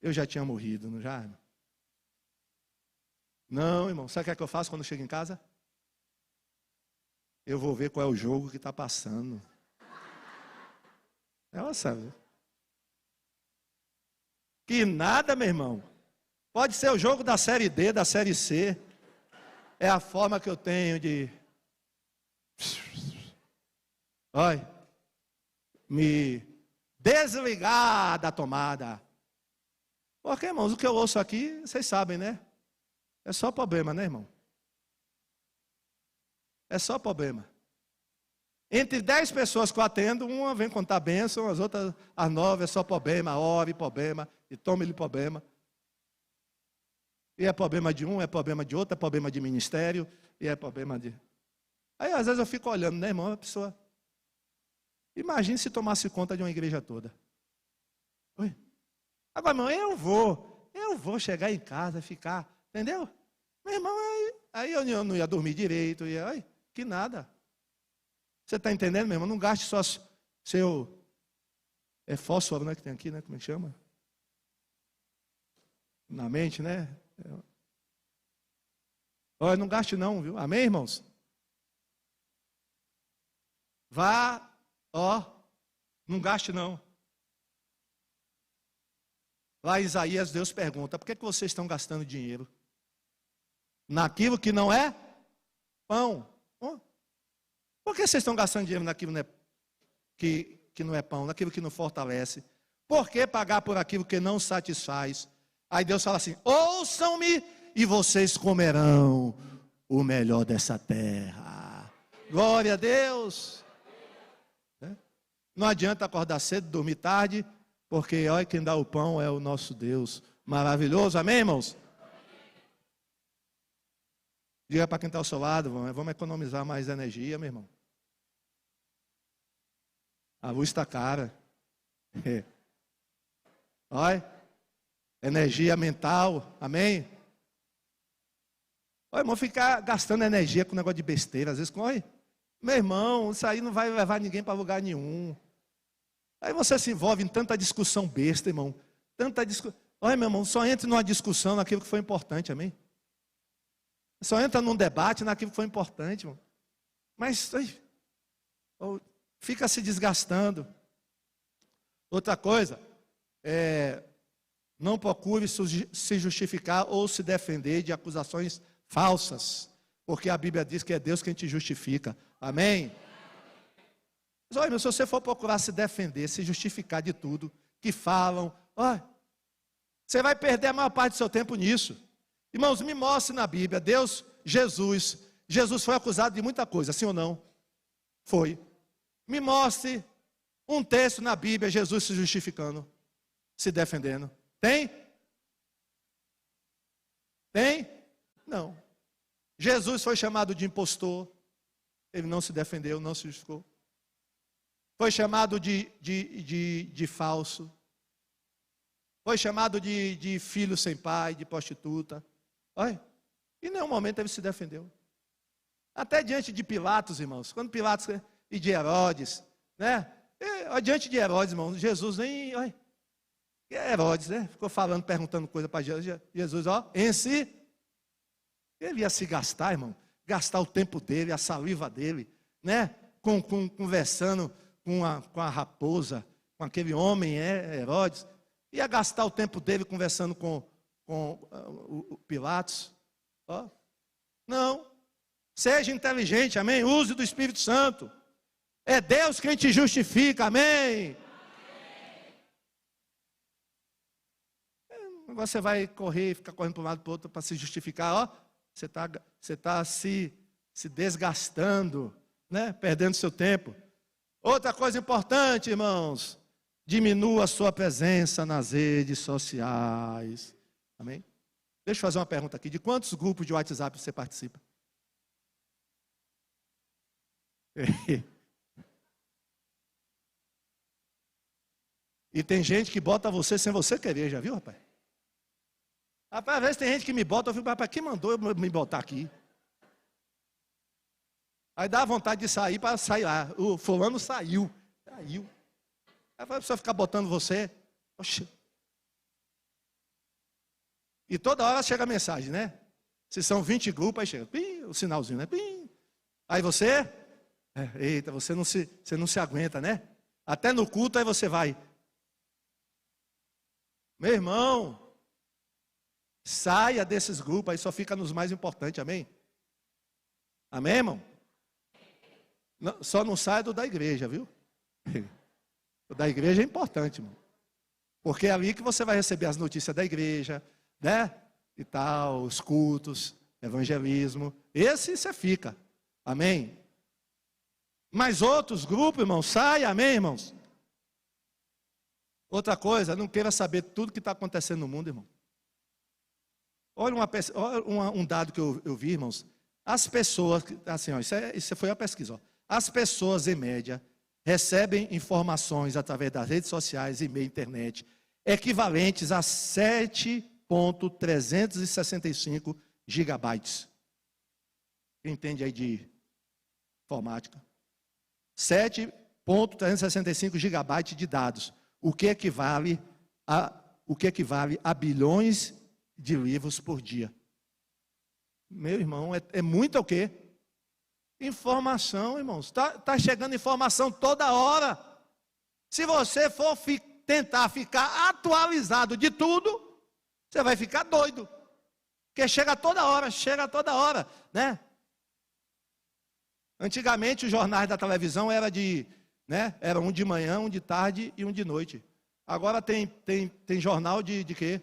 Eu já tinha morrido, não já? Irmão? Não, irmão. Sabe o que eu faço quando eu chego em casa? Eu vou ver qual é o jogo que está passando. Nossa. Que nada, meu irmão. Pode ser o jogo da série D, da série C. É a forma que eu tenho de... Olha, me desligar da tomada. Porque, irmãos, o que eu ouço aqui, vocês sabem, né? É só problema, né, irmão? É só problema. Entre 10 pessoas que eu atendo, uma vem contar bênção, as outras, as 9 é só problema, ore problema, e tome-lhe problema. E é problema de um, é problema de outro, é problema de ministério, e é problema de... Aí às vezes eu fico olhando, né, irmão, a pessoa... Imagine se tomasse conta de uma igreja toda. Oi? Agora, irmão, eu vou chegar em casa e ficar, entendeu? Meu irmão, aí eu não ia dormir direito, que nada. Você está entendendo, meu irmão? Não gaste só seu... fósforo, né, que tem aqui, né, como é que chama? Na mente, né? Olha, não gaste não, viu? Amém, irmãos? Vá, não gaste não. Lá em Isaías, Deus pergunta: por que vocês estão gastando dinheiro naquilo que não é pão? Por que vocês estão gastando dinheiro naquilo que não é pão, naquilo que não fortalece? Por que pagar por aquilo que não satisfaz? Aí Deus fala assim: ouçam-me e vocês comerão o melhor dessa terra. Glória a Deus. Não adianta acordar cedo, dormir tarde, porque olha, quem dá o pão é o nosso Deus maravilhoso. Amém, irmãos? Diga para quem está ao seu lado: vamos economizar mais energia, meu irmão. A luz está cara. Olha, energia mental, amém? Olha, irmão, ficar gastando energia com negócio de besteira, às vezes, olha, meu irmão, isso aí não vai levar ninguém para lugar nenhum. Aí você se envolve em tanta discussão besta, irmão. Olha, meu irmão, só entre numa discussão naquilo que foi importante, amém? Só entra num debate naquilo que foi importante, irmão. Mas fica se desgastando. Outra coisa, não procure se justificar ou se defender de acusações falsas, porque a Bíblia diz que é Deus quem te justifica. Amém? Mas olha, se você for procurar se defender, se justificar de tudo que falam, olha, você vai perder a maior parte do seu tempo nisso. Irmãos, me mostre na Bíblia, Jesus foi acusado de muita coisa, sim ou não? Foi. Me mostre um texto na Bíblia, Jesus se justificando, se defendendo. Tem? Tem? Não. Jesus foi chamado de impostor, ele não se defendeu, não se justificou. Foi chamado de falso. Foi chamado de filho sem pai, de prostituta. Olha, em nenhum momento ele se defendeu. Até diante de Pilatos, irmãos, quando Pilatos e de Herodes, né? Diante de Herodes, irmãos, Jesus nem, olha, Herodes, né? Ficou falando, perguntando coisa para Jesus, ó, em si, ele ia se gastar, irmão, gastar o tempo dele, a saliva dele, né? Conversando com a raposa, com aquele homem, Herodes, ia gastar o tempo dele conversando com o Pilatos. Ó. Não, seja inteligente, amém? Use do Espírito Santo. É Deus quem te justifica, amém? Você vai correr, ficar correndo para um lado para o outro para se justificar, ó. Você está se desgastando, né? Perdendo seu tempo. Outra coisa importante, irmãos, diminua a sua presença nas redes sociais. Amém? Deixa eu fazer uma pergunta aqui. De quantos grupos de WhatsApp você participa? E tem gente que bota você sem você querer, já viu, rapaz? Rapaz, às vezes tem gente que me bota, eu fico, rapaz, quem mandou eu me botar aqui? Aí dá vontade de sair para sair lá. O fulano saiu. Aí a pessoa ficar botando você. Oxi. E toda hora chega a mensagem, né? Se são 20 grupos, aí chega pim, o sinalzinho, né? Pim. Aí você, eita, você não se aguenta, né? Até no culto aí você vai. Meu irmão, saia desses grupos, aí só fica nos mais importantes, amém? Amém, irmão? Não, só não saia do da igreja, viu? O da igreja é importante, irmão. Porque é ali que você vai receber as notícias da igreja, né? E tal, os cultos, evangelismo. Esse você fica, amém? Mas outros grupos, irmão, saia, amém, irmãos? Outra coisa, não queira saber tudo que está acontecendo no mundo, irmão. Olha um dado que eu vi, irmãos. As pessoas, assim, ó, isso foi a pesquisa, ó. As pessoas, em média, recebem informações através das redes sociais, e-mail, internet, equivalentes a 7,365 gigabytes. Quem entende aí de informática? 7,365 gigabytes de dados. O que equivale a bilhões de livros por dia. Meu irmão, é muito o quê? Informação, irmãos. Está chegando informação toda hora. Se você for tentar ficar atualizado de tudo, você vai ficar doido. Porque chega toda hora, né? Antigamente os jornais da televisão era um de manhã, um de tarde e um de noite. Agora tem jornal de quê?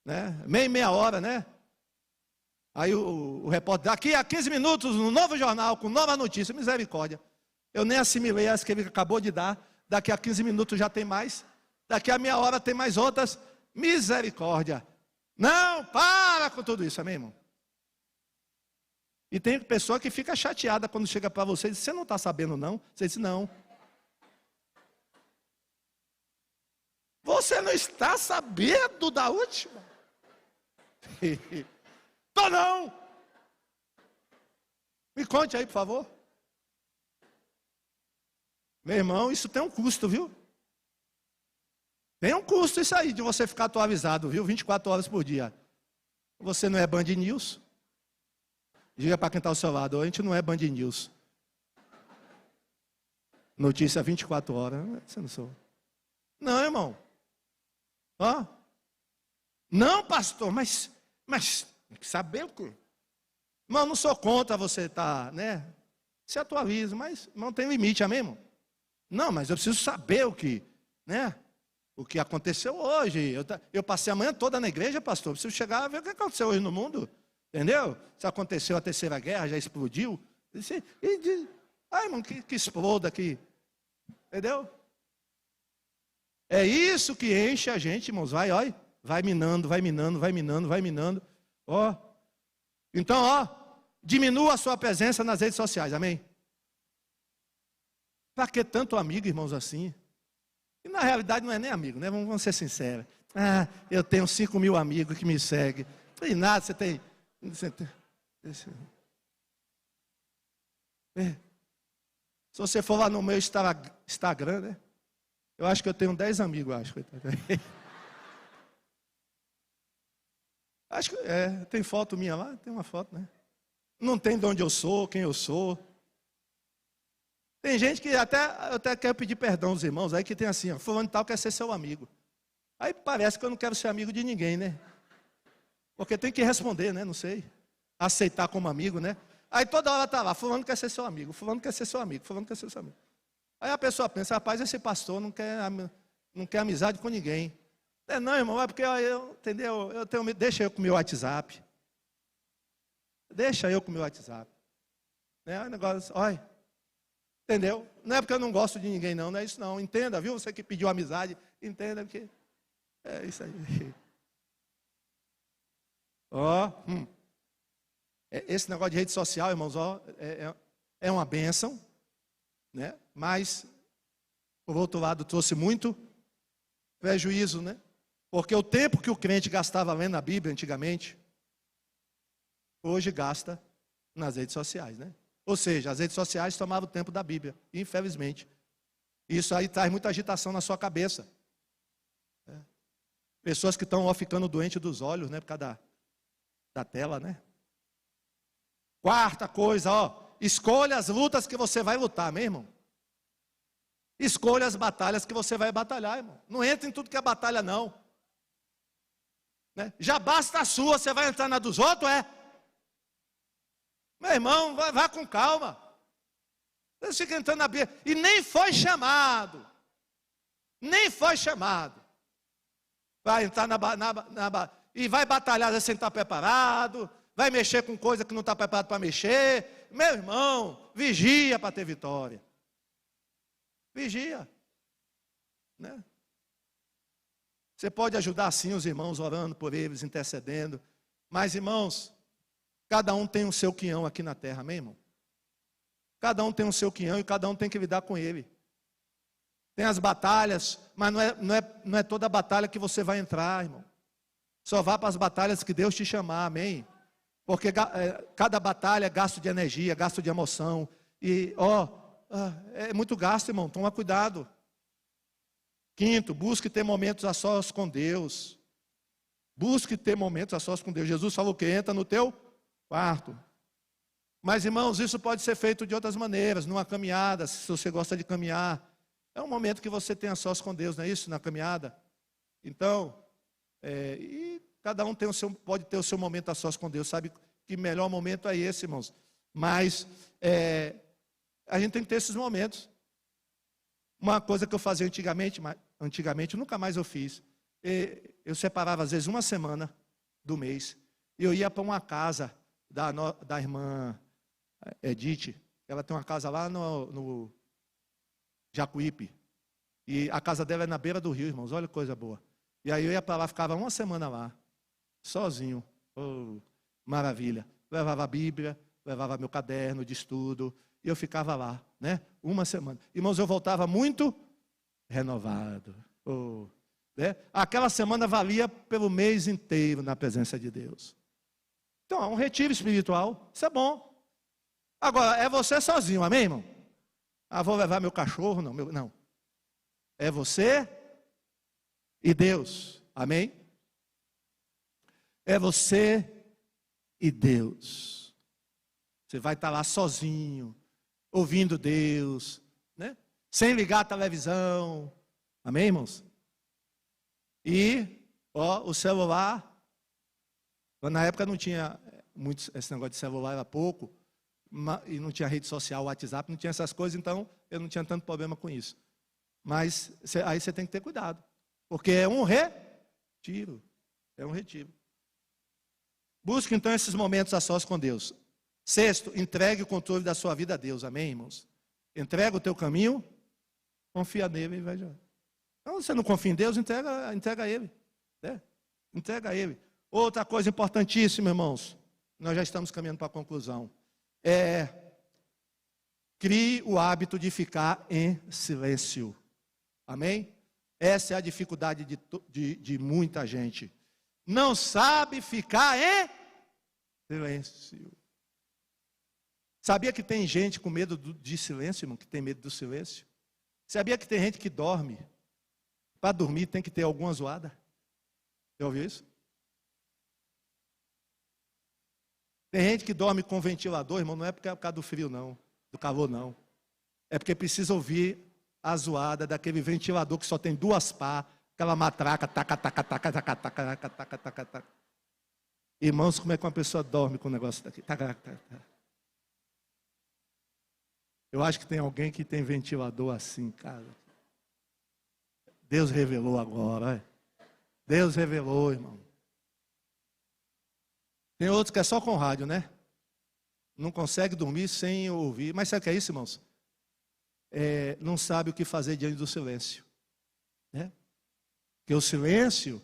Né? Meia hora, né? Aí o repórter, daqui a 15 minutos, no novo jornal, com nova notícia, misericórdia. Eu nem assimilei as que ele acabou de dar, daqui a 15 minutos já tem mais, daqui a meia hora tem mais outras, misericórdia. Não, para com tudo isso, amém, irmão? E tem pessoa que fica chateada quando chega para você e diz, você não está sabendo não? Você diz, não. Você não está sabendo da última? Tô não. Me conte aí, por favor. Meu irmão, isso tem um custo, viu? Tem um custo isso aí, de você ficar atualizado, viu? 24 horas por dia. Você não é Band News? Diga para quem está ao seu lado, a gente não é Band News. Notícia 24 horas. Você não sou. Não, irmão. Ó. Não, pastor, mas tem que saber o quê? Irmão, não sou contra você estar, né? Se atualiza, mas não tem limite, amém, irmão? Não, mas eu preciso saber o que, né? O que aconteceu hoje. Eu passei a manhã toda na igreja, pastor. Eu preciso chegar a ver o que aconteceu hoje no mundo. Entendeu? Se aconteceu a terceira guerra, já explodiu. Ai, irmão, que exploda aqui. Entendeu? É isso que enche a gente, irmãos. Vai minando. Ó. Então, diminua a sua presença nas redes sociais, amém? Para que tanto amigo, irmãos, assim? E na realidade não é nem amigo, né? Vamos ser sinceros. Eu tenho 5.000 amigos que me seguem. E nada, você tem. Se você for lá no meu Instagram, né? Eu acho que eu tenho 10 amigos, acho. Acho que tem foto minha lá, tem uma foto, né? Não tem de onde eu sou, quem eu sou. Tem gente que eu até quero pedir perdão aos irmãos aí que tem assim, ó, fulano tal quer ser seu amigo. Aí parece que eu não quero ser amigo de ninguém, né? Porque tem que responder, né? Não sei. Aceitar como amigo, né? Aí toda hora tá lá, fulano quer ser seu amigo, fulano quer ser seu amigo, fulano quer ser seu amigo. Aí a pessoa pensa, rapaz, esse pastor não quer amizade com ninguém. Não, irmão, é porque entendeu? Deixa eu com o meu WhatsApp. Deixa eu com o meu WhatsApp. Né? O negócio, olha. Entendeu? Não é porque eu não gosto de ninguém, não é isso não. Entenda, viu? Você que pediu amizade, entenda que é isso aí. Esse negócio de rede social, irmãos, é uma bênção, né? Mas, por outro lado, trouxe muito prejuízo, né? Porque o tempo que o crente gastava lendo a Bíblia antigamente, hoje gasta nas redes sociais, né? Ou seja, as redes sociais tomavam o tempo da Bíblia, infelizmente. Isso aí traz muita agitação na sua cabeça. Pessoas que estão ficando doentes dos olhos, né? Por causa da tela, né? Quarta coisa, escolha as lutas que você vai lutar, meu irmão. Escolha as batalhas que você vai batalhar, irmão. Não entre em tudo que é batalha, não. Né? Já basta a sua, você vai entrar na dos outros, Meu irmão, vá com calma. Você fica entrando na Bíblia. E nem foi chamado. Nem foi chamado. Vai entrar e vai batalhar sem estar preparado. Vai mexer com coisa que não está preparado para mexer. Meu irmão, vigia para ter vitória. Vigia. Né? Você pode ajudar sim os irmãos orando por eles, intercedendo. Mas, irmãos, cada um tem o seu quinhão aqui na terra, amém, irmão? Cada um tem o seu quinhão e cada um tem que lidar com ele. Tem as batalhas, mas não é toda batalha que você vai entrar, irmão. Só vá para as batalhas que Deus te chamar, amém? Porque cada batalha é gasto de energia, gasto de emoção. E, é muito gasto, irmão, toma cuidado. Quinto, busque ter momentos a sós com Deus. Busque ter momentos a sós com Deus. Jesus falou que entra no teu quarto. Mas, irmãos, isso pode ser feito de outras maneiras, numa caminhada, se você gosta de caminhar. É um momento que você tem a sós com Deus, não é isso? Na caminhada. Então, e cada um pode ter o seu momento a sós com Deus. Sabe que melhor momento é esse, irmãos. Mas a gente tem que ter esses momentos. Uma coisa que eu fazia antigamente nunca mais eu fiz. Eu separava às vezes uma semana do mês. E eu ia para uma casa da irmã Edith. Ela tem uma casa lá no Jacuípe. E a casa dela é na beira do rio, irmãos. Olha que coisa boa. E aí eu ia para lá, ficava uma semana lá, sozinho. Oh, maravilha. Levava a Bíblia, levava meu caderno de estudo. E eu ficava lá, né? Uma semana. Irmãos, eu voltava muito renovado. Oh, né? Aquela semana valia pelo mês inteiro na presença de Deus. Então, é um retiro espiritual. Isso é bom. Agora, é você sozinho, amém, irmão? Vou levar meu cachorro, não. É você e Deus, amém? É você e Deus. Você vai estar lá sozinho, ouvindo Deus, né? Sem ligar a televisão, amém, irmãos? E, o celular, na época não tinha muito, esse negócio de celular era pouco, e não tinha rede social, WhatsApp, não tinha essas coisas, então eu não tinha tanto problema com isso. Mas aí você tem que ter cuidado, porque é um retiro. É um retiro. Busque então esses momentos a sós com Deus. Sexto, entregue o controle da sua vida a Deus, amém, irmãos? Entrega o teu caminho, confia nele e vai já. Então, você não confia em Deus, entrega a Ele. Né? Entrega a Ele. Outra coisa importantíssima, irmãos, nós já estamos caminhando para a conclusão. Crie o hábito de ficar em silêncio. Amém? Essa é a dificuldade de muita gente. Não sabe ficar em silêncio. Sabia que tem gente com medo de silêncio, irmão? Que tem medo do silêncio? Sabia que tem gente que dorme? Para dormir tem que ter alguma zoada? Já ouviu isso? Tem gente que dorme com ventilador, irmão, não é por causa do frio, não. Do calor, não. É porque precisa ouvir a zoada daquele ventilador que só tem duas pás, aquela matraca, taca, taca, taca, taca, taca, taca, taca, taca, taca. Irmãos, como é que uma pessoa dorme com um negócio daqui? Taca, taca, taca. Eu acho que tem alguém que tem ventilador assim, cara. Deus revelou agora, Deus revelou, irmão. Tem outros que é só com rádio, né? Não consegue dormir sem ouvir. Mas sabe o que é isso, irmãos? Não sabe o que fazer diante do silêncio. Né? Porque o silêncio,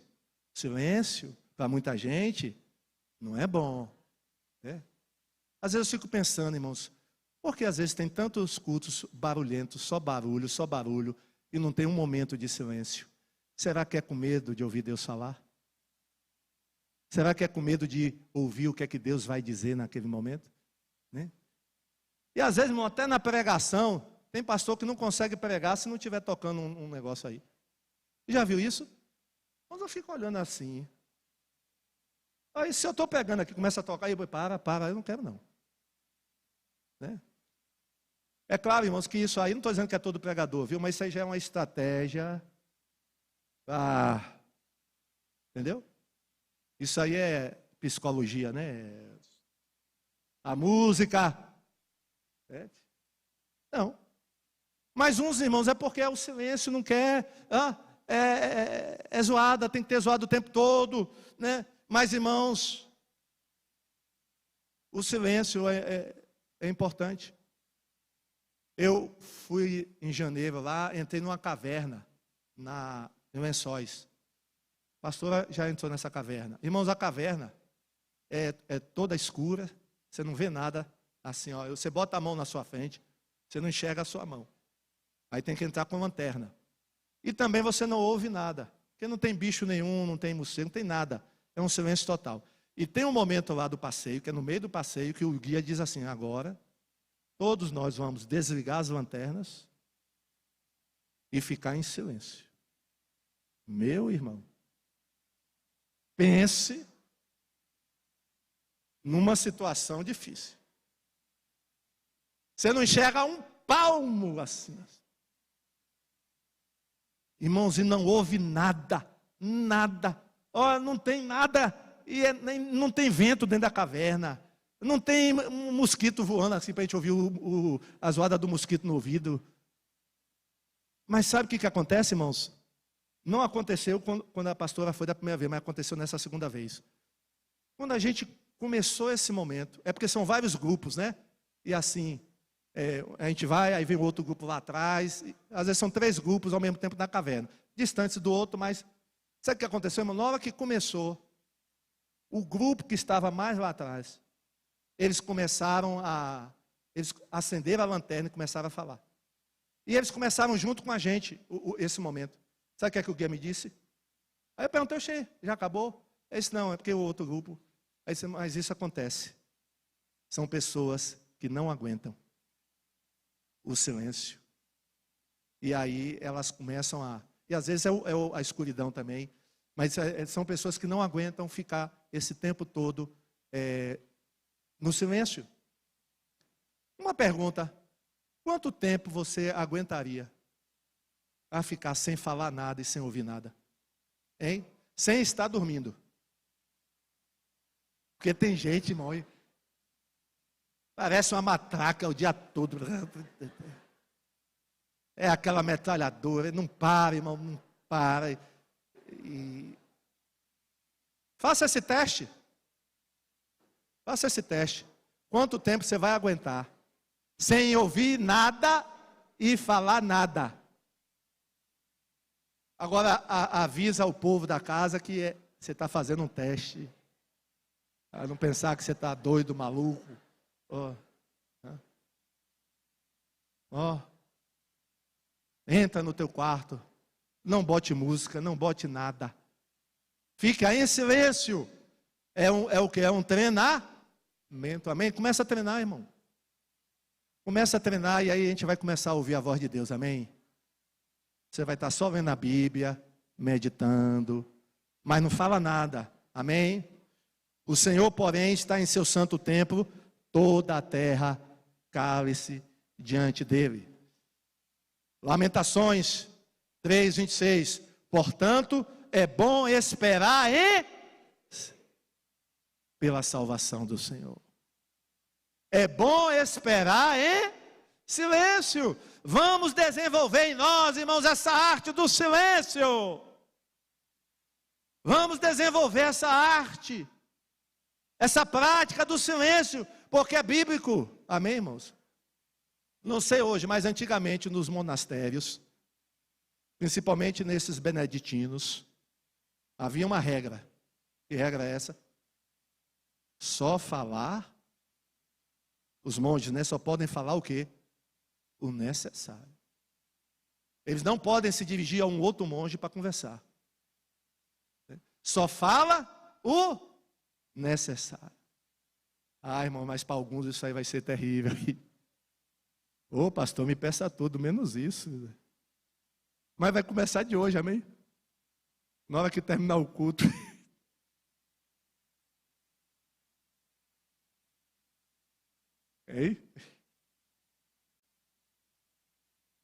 para muita gente, não é bom. Né? Às vezes eu fico pensando, irmãos, porque às vezes tem tantos cultos barulhentos, só barulho, e não tem um momento de silêncio. Será que é com medo de ouvir Deus falar? Será que é com medo de ouvir o que é que Deus vai dizer naquele momento? Né? E às vezes, irmão, até na pregação, tem pastor que não consegue pregar se não estiver tocando um negócio aí. Já viu isso? Mas eu fico olhando assim. Aí se eu estou pregando aqui, começa a tocar, eu para, eu não quero não. Né? É claro, irmãos, que isso aí, não estou dizendo que é todo pregador, viu? Mas isso aí já é uma estratégia. Entendeu? Isso aí é psicologia, né? A música. Não. Mas uns, irmãos, é porque o silêncio não quer. É zoada, tem que ter zoado o tempo todo. Né? Mas, irmãos, o silêncio é importante. Eu fui em janeiro lá, entrei numa caverna, em Lençóis. A pastora já entrou nessa caverna. Irmãos, a caverna é toda escura, você não vê nada assim, ó. Você bota a mão na sua frente, você não enxerga a sua mão. Aí tem que entrar com lanterna. E também você não ouve nada, porque não tem bicho nenhum, não tem morcego, não tem nada. É um silêncio total. E tem um momento lá do passeio, que é no meio do passeio, que o guia diz assim: agora, todos nós vamos desligar as lanternas e ficar em silêncio. Meu irmão, pense numa situação difícil. Você não enxerga um palmo assim. Irmãos, e não houve nada, nada. Ó, não tem nada, e não tem vento dentro da caverna. Não tem um mosquito voando assim para a gente ouvir a zoada do mosquito no ouvido. Mas sabe o que acontece, irmãos? Não aconteceu quando a pastora foi da primeira vez, mas aconteceu nessa segunda vez. Quando a gente começou esse momento, é porque são vários grupos, né? E assim, a gente vai, aí vem outro grupo lá atrás. Às vezes são 3 grupos ao mesmo tempo na caverna, distantes do outro, mas sabe o que aconteceu, irmão? Na hora que começou, o grupo que estava mais lá atrás, eles acenderam a lanterna e começaram a falar. E eles começaram junto com a gente, esse momento. Sabe o que é que o guia me disse? Aí eu perguntei, oxê, já acabou? Ele disse, não, é porque o outro grupo. Aí disse, mas isso acontece. São pessoas que não aguentam o silêncio. E aí elas começam e às vezes a escuridão também, mas são pessoas que não aguentam ficar esse tempo todo no silêncio. Uma pergunta, quanto tempo você aguentaria a ficar sem falar nada e sem ouvir nada? Hein? Sem estar dormindo. Porque tem gente, irmão, parece uma matraca o dia todo. É aquela metralhadora, não para, irmão, não para. Faça esse teste. Faça esse teste. Quanto tempo você vai aguentar? Sem ouvir nada e falar nada. Agora avisa o povo da casa que você está fazendo um teste. Para não pensar que você está doido, maluco. Entra no teu quarto. Não bote música, não bote nada. Fique aí em silêncio. É o que? É um treinamento. Amém? Começa a treinar, irmão. Começa a treinar e aí a gente vai começar a ouvir a voz de Deus. Amém? Você vai estar só vendo a Bíblia, meditando, mas não fala nada. Amém? O Senhor, porém, está em seu santo templo, toda a terra cale-se diante dele. Lamentações 3:26. Portanto, é bom esperar pela salvação do Senhor. É bom esperar em silêncio. Vamos desenvolver em nós, irmãos, essa arte do silêncio. Vamos desenvolver essa arte, essa prática do silêncio, porque é bíblico. Amém, irmãos? Não sei hoje, mas antigamente nos monastérios, principalmente nesses beneditinos, havia uma regra. Que regra é essa? Só falar, os monges, né, só podem falar o quê? O necessário. Eles não podem se dirigir a um outro monge para conversar. Só fala o necessário. Ah, irmão, mas para alguns isso aí vai ser terrível. Ô, pastor, me peça tudo, menos isso. Mas vai começar de hoje, amém? Na hora que terminar o culto. Ei?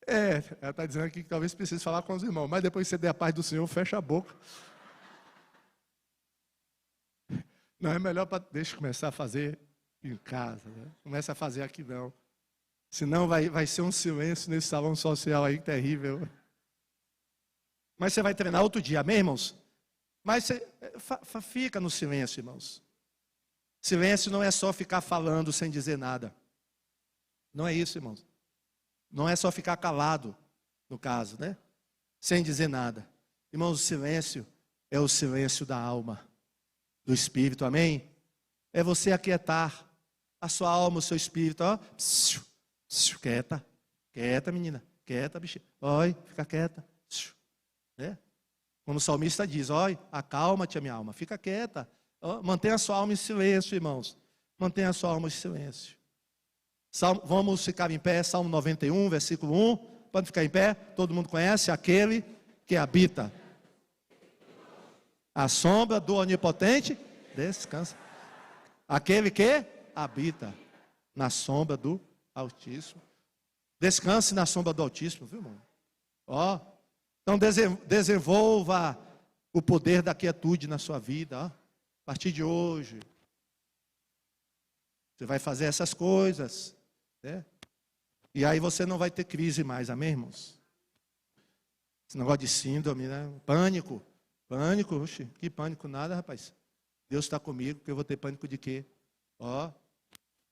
Ela está dizendo aqui que talvez precise falar com os irmãos, mas depois que você der a paz do Senhor, fecha a boca. Não, é melhor deixa eu começar a fazer em casa, né? Começa a fazer aqui não. Senão vai ser um silêncio nesse salão social aí terrível. Mas você vai treinar outro dia, amém, irmãos? Mas você fica no silêncio, irmãos. Silêncio não é só ficar falando sem dizer nada. Não é isso, irmãos. Não é só ficar calado, no caso, né? Sem dizer nada. Irmãos, o silêncio é o silêncio da alma, do espírito, amém? É você aquietar a sua alma, o seu espírito, ó. Quieta, quieta, menina, quieta, bichinha. Oi, fica quieta. Como o salmista diz, oi, acalma-te a minha alma, fica quieta. Mantenha a sua alma em silêncio, irmãos. Mantenha a sua alma em silêncio. Vamos ficar em pé, Salmo 91, versículo 1. Pode ficar em pé, todo mundo conhece, aquele que habita a sombra do Onipotente, descansa. Aquele que habita na sombra do Altíssimo. Descanse na sombra do Altíssimo, viu, irmão? Então desenvolva o poder da quietude na sua vida. Ó. A partir de hoje, você vai fazer essas coisas, né? E aí você não vai ter crise mais, amém, irmãos? Esse negócio de síndrome, né? Pânico, oxe, que pânico nada, rapaz. Deus está comigo, porque eu vou ter pânico de quê? Ó,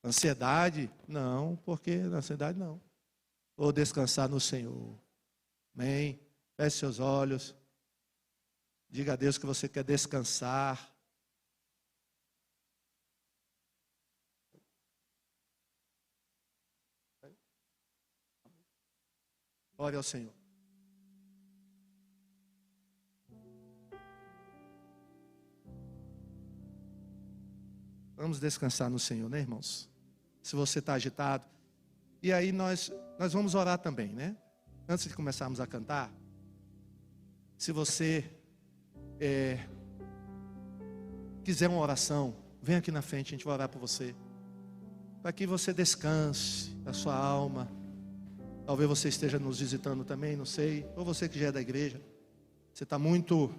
ansiedade? Não, porque ansiedade não. Vou descansar no Senhor. Amém? Feche seus olhos. Diga a Deus que você quer descansar. Ore ao Senhor. Vamos descansar no Senhor, né, irmãos? Se você está agitado. E aí nós vamos orar também, né? Antes de começarmos a cantar, se você quiser uma oração, vem aqui na frente, a gente vai orar por você. Para que você descanse a sua alma. Talvez você esteja nos visitando também, não sei. Ou você que já é da igreja. Você está muito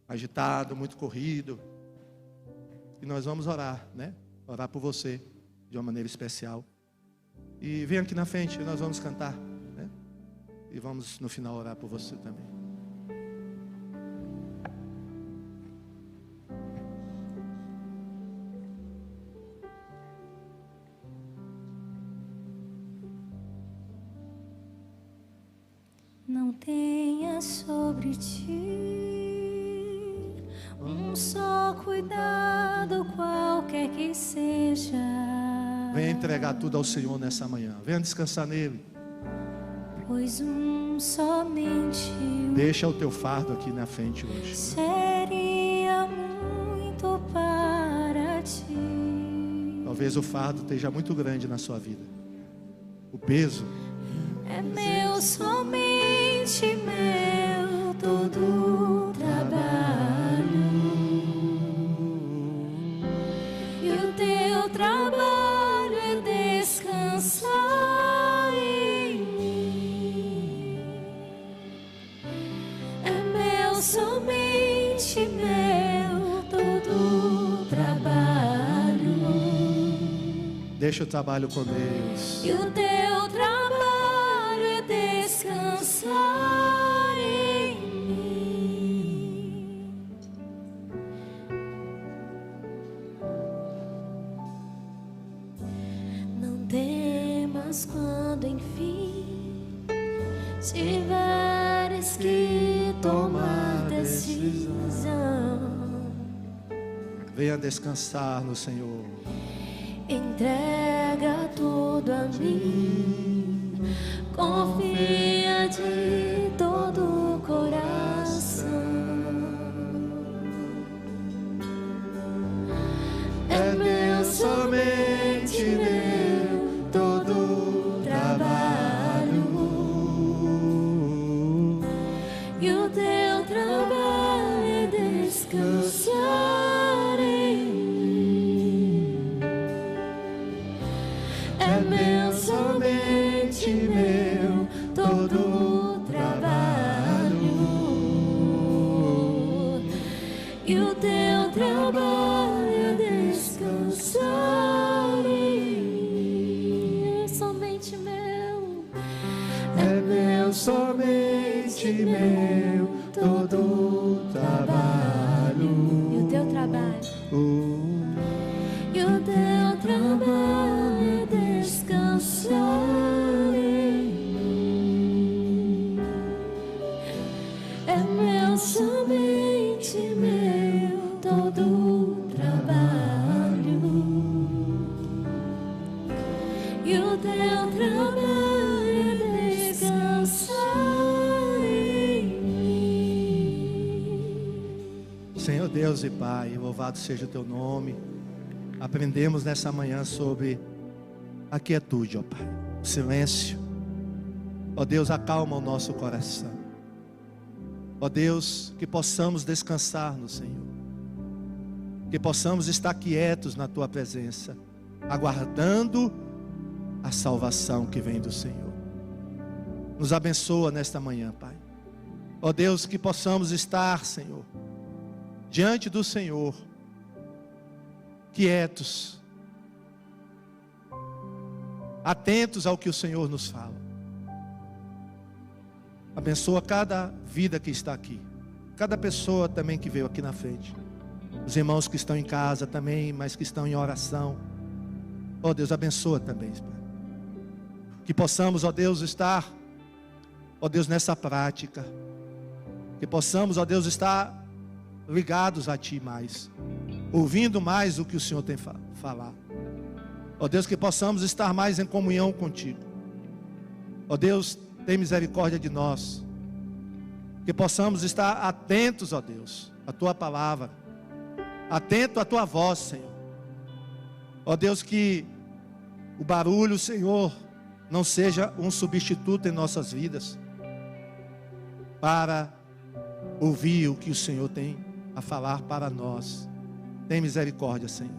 agitado, muito corrido. E nós vamos orar, né? Orar por você de uma maneira especial. E vem aqui na frente, nós vamos cantar, né? E vamos no final orar por você também.
Não tenha sobre ti um só cuidado, qualquer que seja.
Venha entregar tudo ao Senhor nessa manhã. Venha descansar nele.
Pois somente
Deixa o teu fardo aqui na frente hoje.
seria muito para ti.
Talvez o fardo esteja muito grande na sua vida. O peso.
É meu, somente meu, todo o trabalho. E o teu trabalho é descansar em mim. É meu, somente meu, todo o trabalho.
Deixa o trabalho com Deus.
E o teu trabalho é descansar em mim. Não temas quando enfim tiveres que tomar decisão.
Venha descansar no Senhor.
Entrega tudo a mim, confia de todo o coração. É meu, somente meu, todo o trabalho. E o teu trabalho é descansar em mim. É meu, somente meu, todo o trabalho. E o teu trabalho é descansar em mim. É somente meu. É meu, somente meu, todo o trabalho. E o teu trabalho. E o teu trabalho é descansar em mim. É meu, somente meu, todo o trabalho. E o teu trabalho é descansar em mim.
Senhor Deus e Pai, louvado seja o teu nome. Aprendemos nessa manhã sobre a quietude, ó Pai, o silêncio. Ó Deus, acalma o nosso coração. Ó Deus, que possamos descansar no Senhor. Que possamos estar quietos na Tua presença, aguardando a salvação que vem do Senhor. Nos abençoa nesta manhã, Pai. Ó Deus, que possamos estar, Senhor, diante do Senhor, quietos, atentos ao que o Senhor nos fala. Abençoa cada vida que está aqui, cada pessoa também que veio aqui na frente, os irmãos que estão em casa também, mas que estão em oração. Ó Deus, abençoa também, Pai. Que possamos, ó Deus, estar, ó Deus, nessa prática. Que possamos, ó Deus, estar ligados a Ti mais, ouvindo mais o que o Senhor tem falar. Ó Deus, que possamos estar mais em comunhão contigo. Ó Deus, tem misericórdia de nós. Que possamos estar atentos, ó Deus, à Tua palavra, atento à Tua voz, Senhor. Ó Deus, que o barulho, Senhor, não seja um substituto em nossas vidas, para ouvir o que o Senhor tem a falar para nós. Tem misericórdia, Senhor.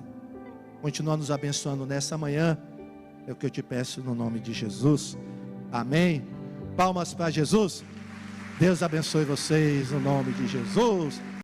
Continua nos abençoando nessa manhã. É o que eu te peço no nome de Jesus. Amém. Palmas para Jesus. Deus abençoe vocês no nome de Jesus.